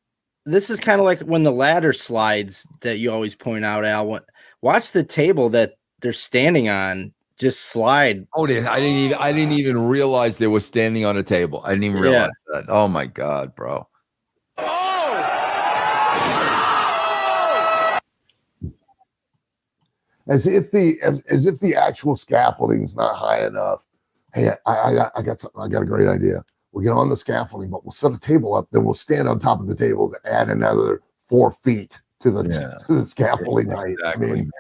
This is kind of like when the ladder slides that you always point out, Al. Watch the table that they're standing on just slide. Oh, I didn't even realize they were standing on a table. I didn't even realize that. Oh my God, bro. As if the actual scaffolding's not high enough. Hey, I got something. I got a great idea. We'll get on the scaffolding, but we'll set a table up. Then we'll stand on top of the table to add another 4 feet to the scaffolding height. Exactly, I mean,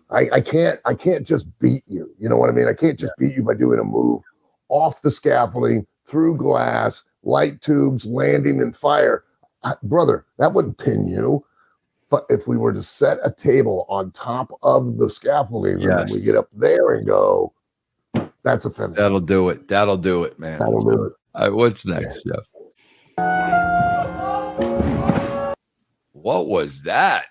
I can't just beat you. You know what I mean? I can't just beat you by doing a move off the scaffolding, through glass, light tubes, landing and fire. Brother, that wouldn't pin you. But if we were to set a table on top of the scaffolding, and then we get up there and go, that's a finish. That'll do it. That'll do it, man. That'll do it. All right, what's next, Jeff? What was that?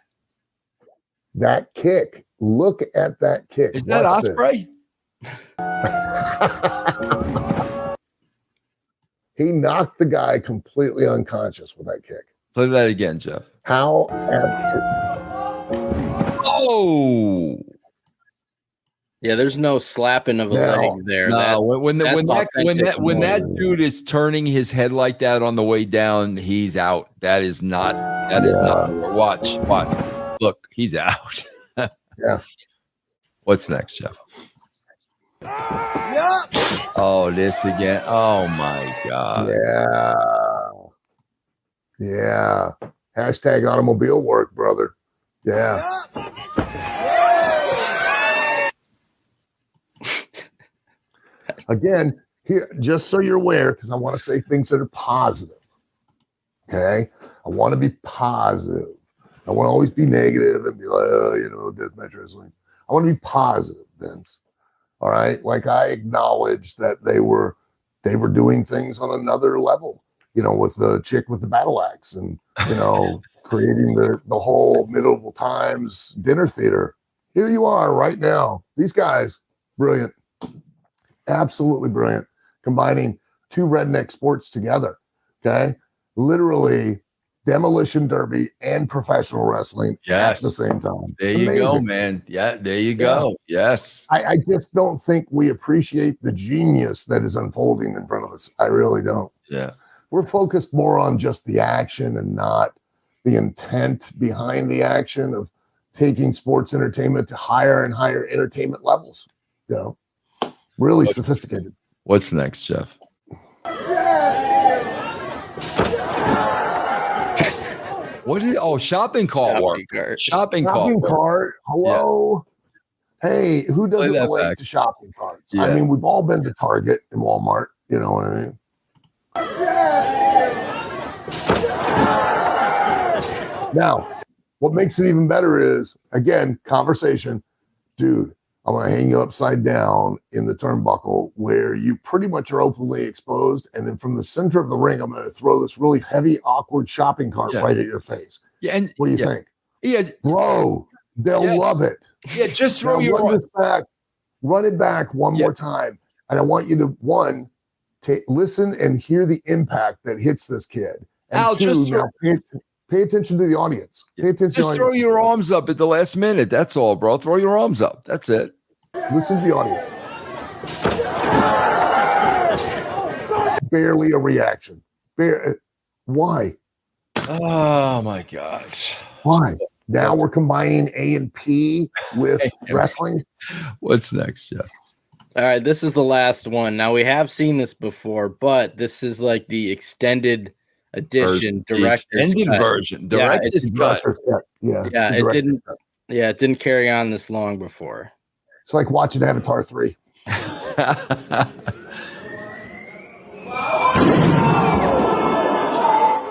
That kick. Look at that kick. Is that Osprey? He knocked the guy completely unconscious with that kick. Play that again, Jeff. How? Oh. Yeah, there's no slapping of a leg there. No, when that dude is turning his head like that on the way down, he's out. That is not. Watch. Look, he's out. Yeah. What's next, Jeff? Oh, this again. Oh my God. Yeah. #automobile work, brother. Yeah. Again, here, just so you're aware, because I want to say things that are positive. Okay? I want to be positive. I want to always be negative and be like, deathmatch wrestling. I want to be positive, Vince. All right? Like, I acknowledge that they were doing things on another level, with the chick with the battle axe and, creating the whole medieval times dinner theater. Here you are right now. These guys, brilliant. Absolutely brilliant. Combining 2 redneck sports together. Okay. Literally demolition derby and professional wrestling at the same time. There you go, man. Yeah, there you go. Yes. I just don't think we appreciate the genius that is unfolding in front of us. I really don't. Yeah. We're focused more on just the action and not the intent behind the action of taking sports entertainment to higher and higher entertainment levels. You know, really sophisticated. What's next, Jeff? What is shopping cart work? Shopping cart. Hello. Yeah. Hey, who doesn't relate to shopping carts? Yeah. I mean, we've all been to Target and Walmart. You know what I mean? Now, what makes it even better is, again, conversation. Dude, I'm going to hang you upside down in the turnbuckle where you pretty much are openly exposed. And then from the center of the ring, I'm going to throw this really heavy, awkward shopping cart right at your face. Yeah. And what do you think? Yeah. Bro, they'll love it. Yeah, just throw your run it back one more time. And I want you to, listen and hear the impact that hits this kid. And Al, pay attention to the audience. Pay attention. Just throw your arms up at the last minute. That's all, bro. Throw your arms up. That's it. Listen to the audience. Barely a reaction. Why? Oh my God. Why? Now we're combining A and P with wrestling. What's next, Jeff? All right, this is the last one. Now we have seen this before, but this is like the extended edition, director's cut. Version, director's cut. Yeah, it didn't. Yeah, it didn't carry on this long before. It's like watching Avatar 3.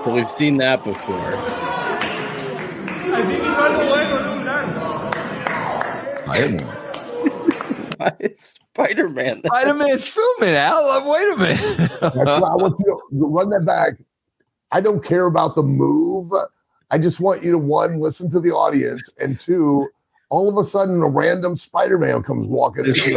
So we've seen that before. I think he runs away or Spider-Man. Spider-Man's filming, Al. Wait a minute. That's why I want you to run that back. I don't care about the move. I just want you to, one, listen to the audience, and two, all of a sudden a random Spider-Man comes walking in. This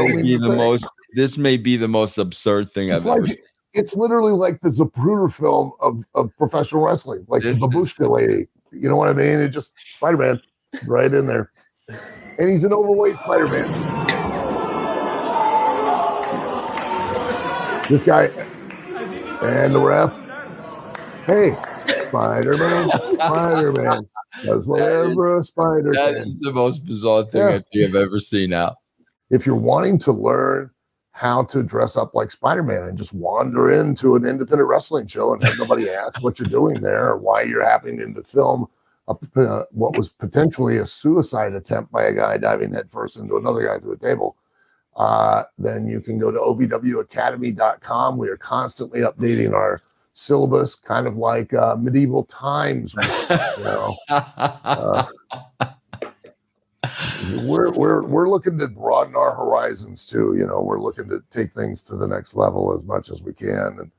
may be the most absurd thing I've ever seen. It's literally like the Zapruder film of professional wrestling, like the Babushka lady. You know what I mean? It just Spider-Man right in there. And he's an overweight Spider-Man. This guy and the ref. Hey, Spider-Man does whatever a spider can. That is the most bizarre thing I think I've ever seen now. If you're wanting to learn how to dress up like Spider-Man and just wander into an independent wrestling show and have nobody ask what you're doing there or why you're happening to film what was potentially a suicide attempt by a guy diving headfirst into another guy through a table, then you can go to ovwacademy.com. We are constantly updating our syllabus, kind of like medieval times. You know, we're looking to broaden our horizons too. You know, we're looking to take things to the next level as much as we can. And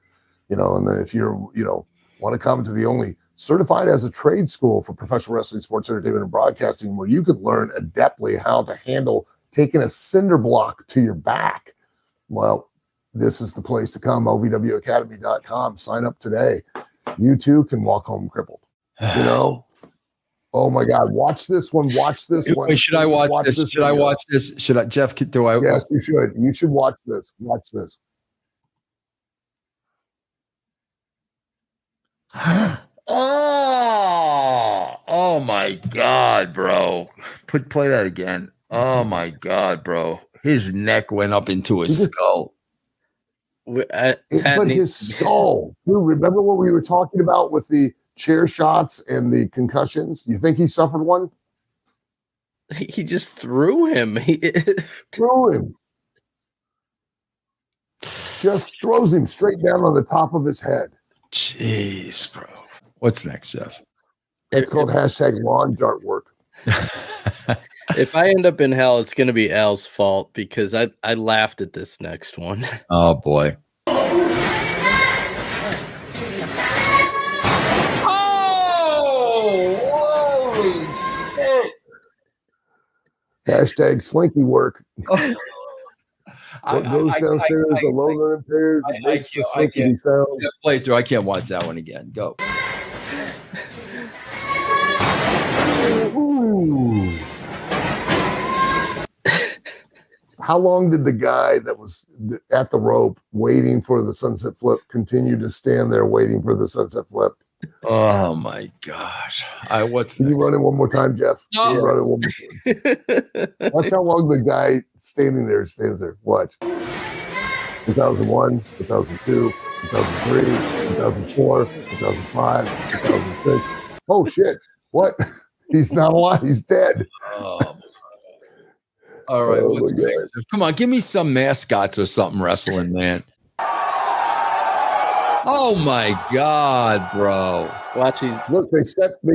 you know, and then if you're want to come to the only certified as a trade school for professional wrestling, sports entertainment, and broadcasting, where you could learn adeptly how to handle taking a cinder block to your back, well, this is the place to come. ovwacademy.com. Sign up today. You too can walk home crippled. You know. Oh my God! Watch this one. Watch this one. Wait, should I watch this? Should I watch this? Should I, Jeff? Do I? Yes, you should. You should watch this. Watch this. Oh my God, bro! Play that again. Oh my God, bro! His neck went up into his skull. But his skull. Dude, remember what we were talking about with the chair shots and the concussions? You think he suffered one? He just threw him. Threw him. Just throws him straight down on the top of his head. Jeez, bro. What's next, Jeff? It's called hashtag lawn dart work. If I end up in hell, it's going to be Al's fault because I laughed at this next one. Oh, boy. Hashtag slinky work. What goes downstairs, the loner impaired, makes the slinky sound. Play through. I can't watch that one again. Go. how long did the guy that was at the rope waiting for the sunset flip continue to stand there waiting for the sunset flip? Oh my gosh! What's Can next? you run it one more time, Jeff? No. Can you run it one more time? Watch how long the guy standing there stands there. Watch. 2001, 2002, 2003, 2004, 2005, 2006. Oh shit! What? He's not alive. He's dead. Oh. All right. What's next? Come on, give me some mascots or something wrestling, man. Oh my God, bro! Watch these. Look, they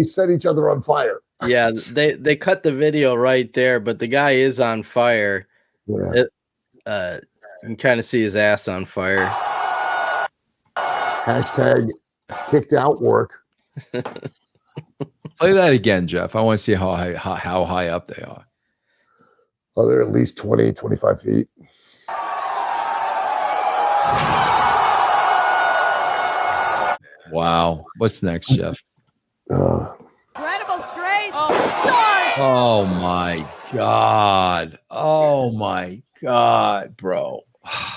set each other on fire. Yeah, they cut the video right there, but the guy is on fire. Yeah. You can kind of see his ass on fire. Hashtag kicked out work. Play that again, Jeff. I want to see how high up they are. Oh, they're at least 20, 25 feet. Wow. What's next, Jeff? Incredible straight. Stars. Oh my God. Oh my God, bro.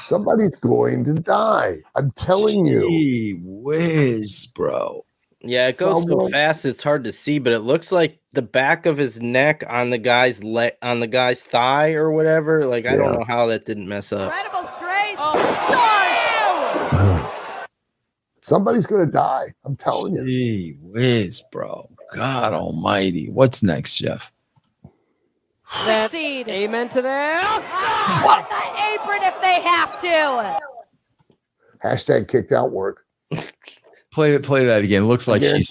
Somebody's going to die. I'm telling you. Gee whiz, bro. Yeah, it goes so fast it's hard to see, but it looks like the back of his neck on the guy's on the guy's thigh or whatever. Like I don't know how that didn't mess up. Incredible straight. Stars. Somebody's gonna die. I'm telling you. Gee whiz, bro. God almighty. What's next, Jeff? Succeed. Amen to that. Put the apron if they have to. Hashtag kicked out work. Play that again. Looks like it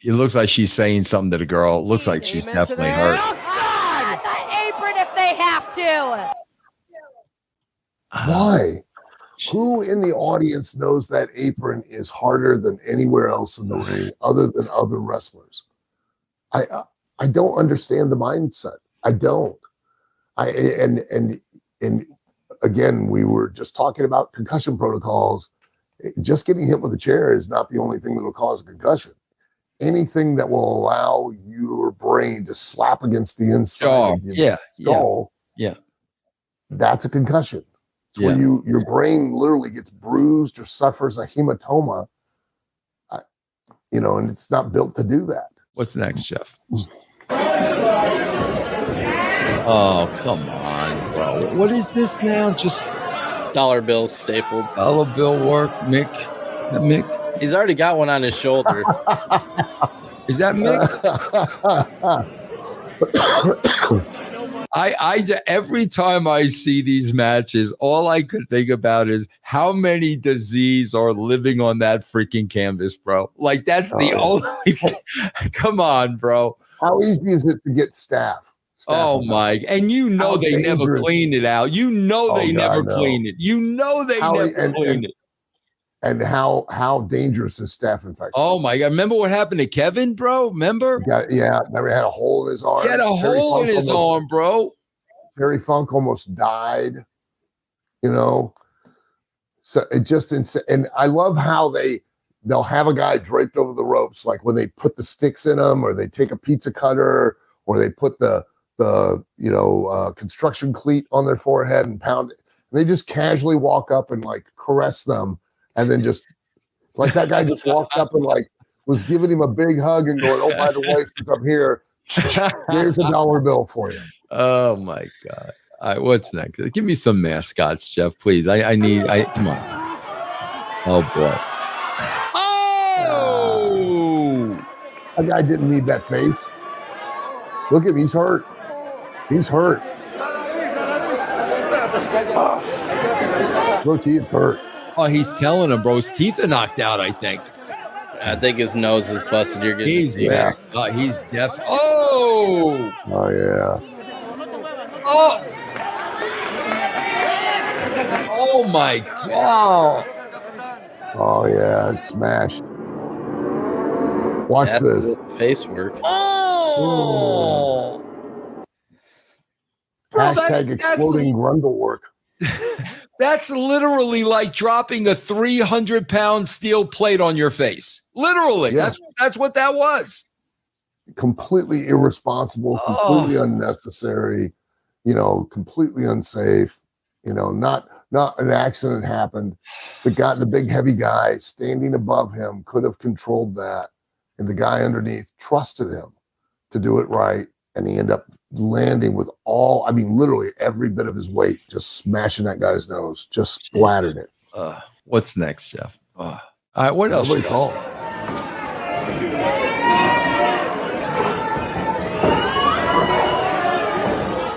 looks like she's saying something to the girl. It looks like she's definitely hurt. Put the apron if they have to. Why? Who in the audience knows that apron is harder than anywhere else in the ring other than other wrestlers? I don't understand the mindset. I don't. And again, we were just talking about concussion protocols. Just getting hit with a chair is not the only thing that will cause a concussion. Anything that will allow your brain to slap against the inside of your skull, that's a concussion. It's where your brain literally gets bruised or suffers a hematoma, and it's not built to do that. What's next, Jeff? Oh, come on, bro. What is this now? Just dollar bills stapled. Dollar bill work, Mick. That Mick? He's already got one on his shoulder. Is that Mick? I every time I see these matches, all I could think about is how many disease are living on that freaking canvas, bro. Like that's the only. Come on, bro. How easy is it to get staff? Oh my! And they never cleaned it out. They never cleaned it. They never cleaned it. And how dangerous is staph infection? Oh my God! Remember what happened to Kevin, bro? Remember? Remember he had a hole in his arm. He had a hole in his arm, bro. Terry Funk almost died. So it just insane. And I love how they'll have a guy draped over the ropes, like when they put the sticks in them, or they take a pizza cutter, or they put the construction cleat on their forehead and pound it. And they just casually walk up and like caress them. And then just like that guy just walked up and like was giving him a big hug and going, oh, by the way, since I'm here, here's a dollar bill for you. Oh my God. All right, what's next? Give me some mascots, Jeff, please. I come on. Oh boy. Oh, that guy didn't need that face. Look at him, he's hurt. He's hurt. Look, he's hurt. Oh, he's telling him, bro. His teeth are knocked out, I think. I think his nose is busted. You're getting he's deaf. Oh! Oh, yeah. Oh! Oh, my God. Oh, yeah. It's smashed. Watch this. Face work. Oh! Bro, hashtag exploding grundle work. That's literally like dropping a 300-pound steel plate on your face. Literally. Yeah. That's what that was. Completely irresponsible, completely unnecessary, completely unsafe. Not an accident happened. The big heavy guy standing above him could have controlled that, and the guy underneath trusted him to do it right, and he ended up landing with literally every bit of his weight, just smashing that guy's nose, just splattered it. What's next, Jeff? All right, what else? Nobody called.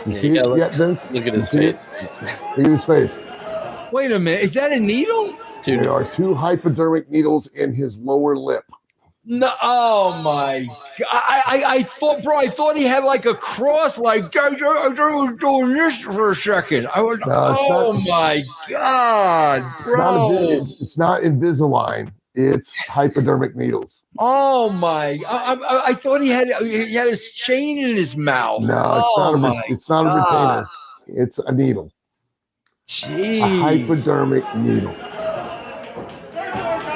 You see it yet, Vince? Look at his face. Look at his face. Wait a minute. Is that a needle? Dude. There are 2 hypodermic needles in his lower lip. No, oh my God. I thought he had like a cross, like I was doing this for a second. My God, bro. It's not Invisalign. It's hypodermic needles. Oh my! I thought he had his chain in his mouth. No, it's not a retainer. It's a needle. Gee. A hypodermic needle.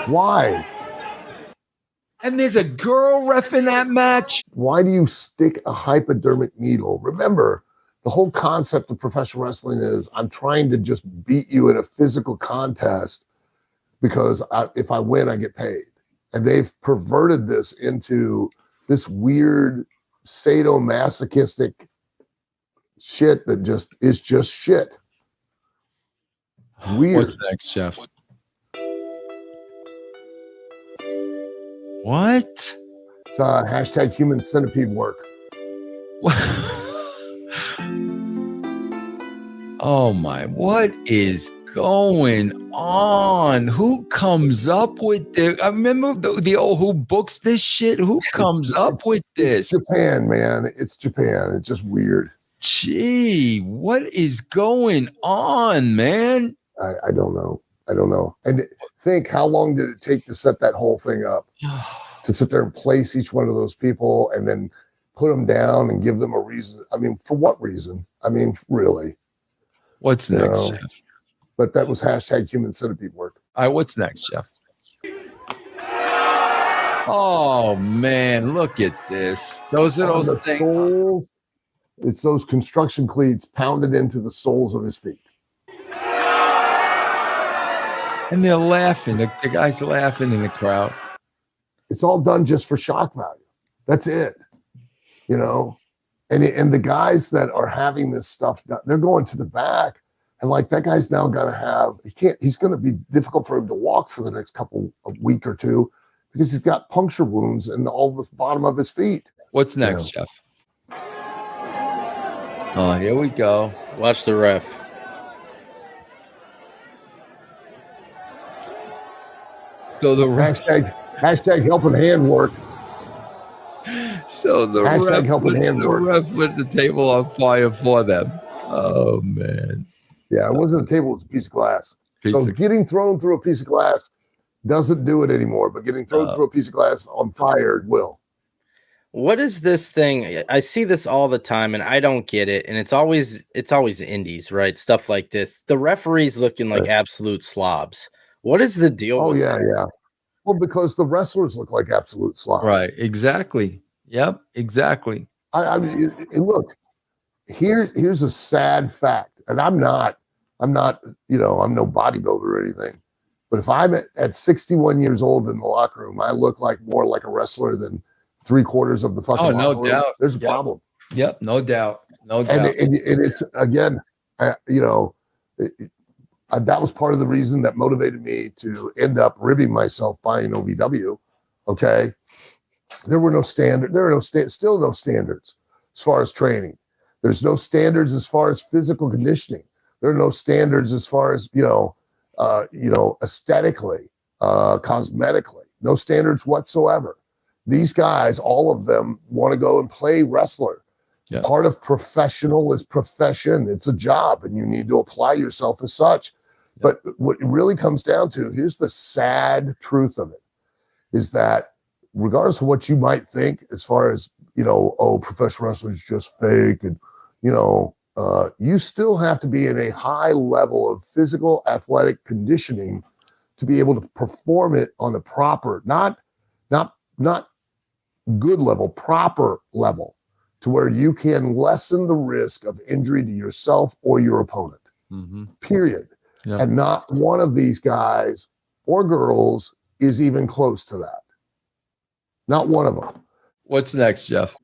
Why? And there's a girl ref in that match. Why do you stick a hypodermic needle? Remember, the whole concept of professional wrestling is I'm trying to just beat you in a physical contest because if I win, I get paid. And they've perverted this into this weird sadomasochistic shit that is just shit. Weird. What's next, Jeff? What? It's hashtag human centipede work. Oh my, what is going on? Who comes up with this? I remember the old who books this shit. Who comes up with this? Japan, man. It's Japan. It's just weird. Gee, what is going on, man? I don't know. And think, how long did it take to set that whole thing up? To sit there and place each one of those people and then put them down and give them a reason. I mean, for what reason? I mean, really. What's next, Jeff? But that was hashtag human centipede work. All right, what's next, Jeff? Oh, man, look at this. Those are those things. Soles, it's those construction cleats pounded into the soles of his feet. And they're laughing. The guy's laughing in the crowd. It's all done just for shock value. That's it. And the guys that are having this stuff, they're going to the back. And like that guy's now got to he's going to be difficult for him to walk for the next week or two because he's got puncture wounds in all the bottom of his feet. What's next, Jeff? Oh, here we go. Watch the ref. So the hashtag helping hand work. So the hashtag helping hand work. Ref lit the table on fire for them. Oh man. Yeah, it wasn't a table, it was a piece of glass. Getting thrown through a piece of glass doesn't do it anymore, but getting thrown through a piece of glass on fire will. What is this thing? I see this all the time and I don't get it. And it's always indies, right? Stuff like this. The referees looking like absolute slobs. What is the deal with that? Yeah. Well, because the wrestlers look like absolute slobs. Right. Exactly. Yep. Exactly. I mean, look, here's a sad fact. And I'm not, I'm no bodybuilder or anything. But if I'm at 61 years old in the locker room, I look more like a wrestler than 3/4 of the fucking locker room. Doubt. There's a problem. Yep. No doubt. And it's, again, that was part of the reason that motivated me to end up ribbing myself buying OVW. Okay. There were no standards. There are still no standards as far as training. There's no standards as far as physical conditioning. There are no standards as far as, aesthetically, cosmetically, no standards whatsoever. These guys, all of them want to go and play wrestler. Yeah. Part of professional is profession. It's a job and you need to apply yourself as such. But what it really comes down to, here's the sad truth of it, is that regardless of what you might think, as far as, professional wrestling is just fake and, you still have to be in a high level of physical athletic conditioning to be able to perform it on a proper, not good level, proper level, to where you can lessen the risk of injury to yourself or your opponent. Period. Yep. And not one of these guys or girls is even close to that. Not one of them. What's next, Jeff?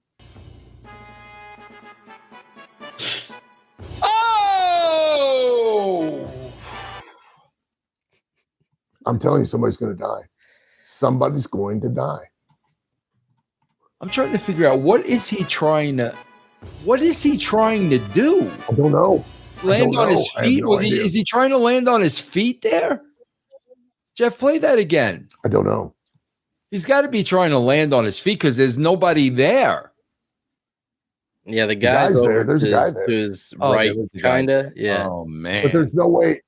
Oh! I'm telling you, somebody's going to die. Somebody's going to die. I'm trying to figure out what is he trying to do? I don't know. Land on his feet? Is he trying to land on his feet there? Jeff, play that again. I don't know. He's got to be trying to land on his feet because there's nobody there. Yeah, the guy's there. There's a guy there. To his right, kind of. Yeah. Oh, man. But there's no way.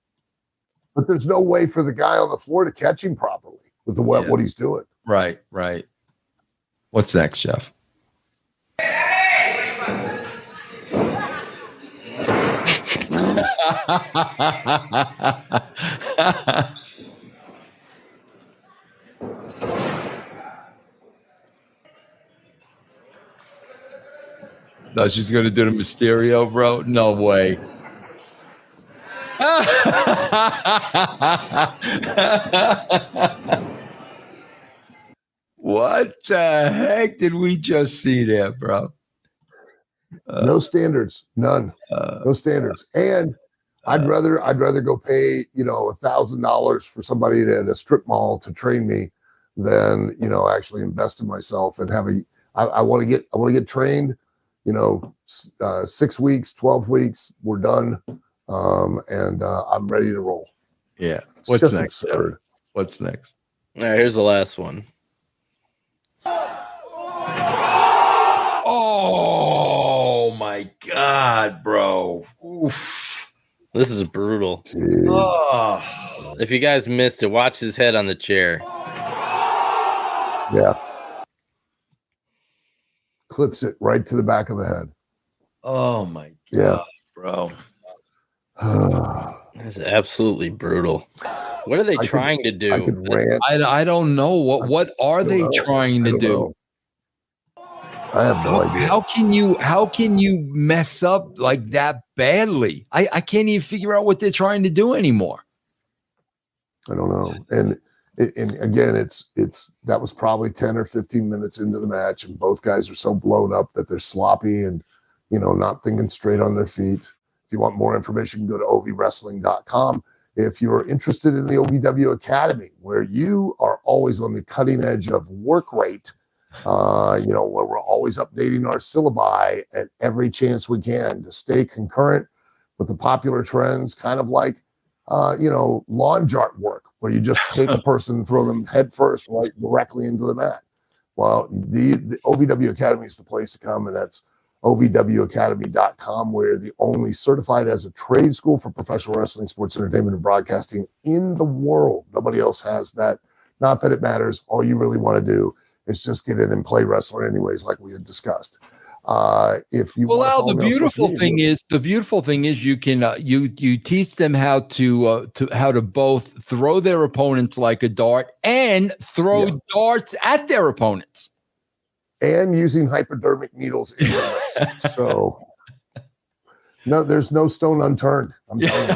But there's no way for the guy on the floor to catch him properly with what he's doing. Right. What's next, Jeff? No, she's gonna do the Mysterio, bro. No way. What the heck did we just see there, bro? No standards, none. No standards. And I'd rather go pay $1,000 for somebody at a strip mall to train me than actually invest in myself and have I want to get trained. 6 weeks, 12 weeks, we're done, and I'm ready to roll. Yeah. It's What's just next? absurd. What's next? All right, here's the last one. Oh my God, bro. Oof. This is brutal. Oh. If you guys missed it, watch his head on the chair. Yeah. Clips it right to the back of the head. Oh my God, Yeah. bro. That's absolutely brutal. What are they trying to do? I could rant. I don't know. What are they trying to do? Know. I have no idea. How can you mess up like that badly? I can't even figure out what they're trying to do anymore. I don't know. And again, it's that was probably 10 or 15 minutes into the match, and both guys are so blown up that they're sloppy and not thinking straight on their feet. If you want more information, go to ovwrestling.com. If you're interested in the OVW Academy, where you are always on the cutting edge of workrate, where we're always updating our syllabi at every chance we can to stay concurrent with the popular trends, kind of like lawn chart work, where you just take a person and throw them head first right directly into the mat. Well, the OVW Academy is the place to come, and that's ovwacademy.com. We're the only certified as a trade school for professional wrestling, sports entertainment, and broadcasting in the world. Nobody else has that. Not that it matters. All you really want to do is just get in and play wrestler anyways, like we had discussed. If you Al, the beautiful thing is you can you teach them how to both throw their opponents like a dart and throw darts at their opponents. And using hypodermic needles in the wrist. So no, there's no stone unturned. I'm telling you.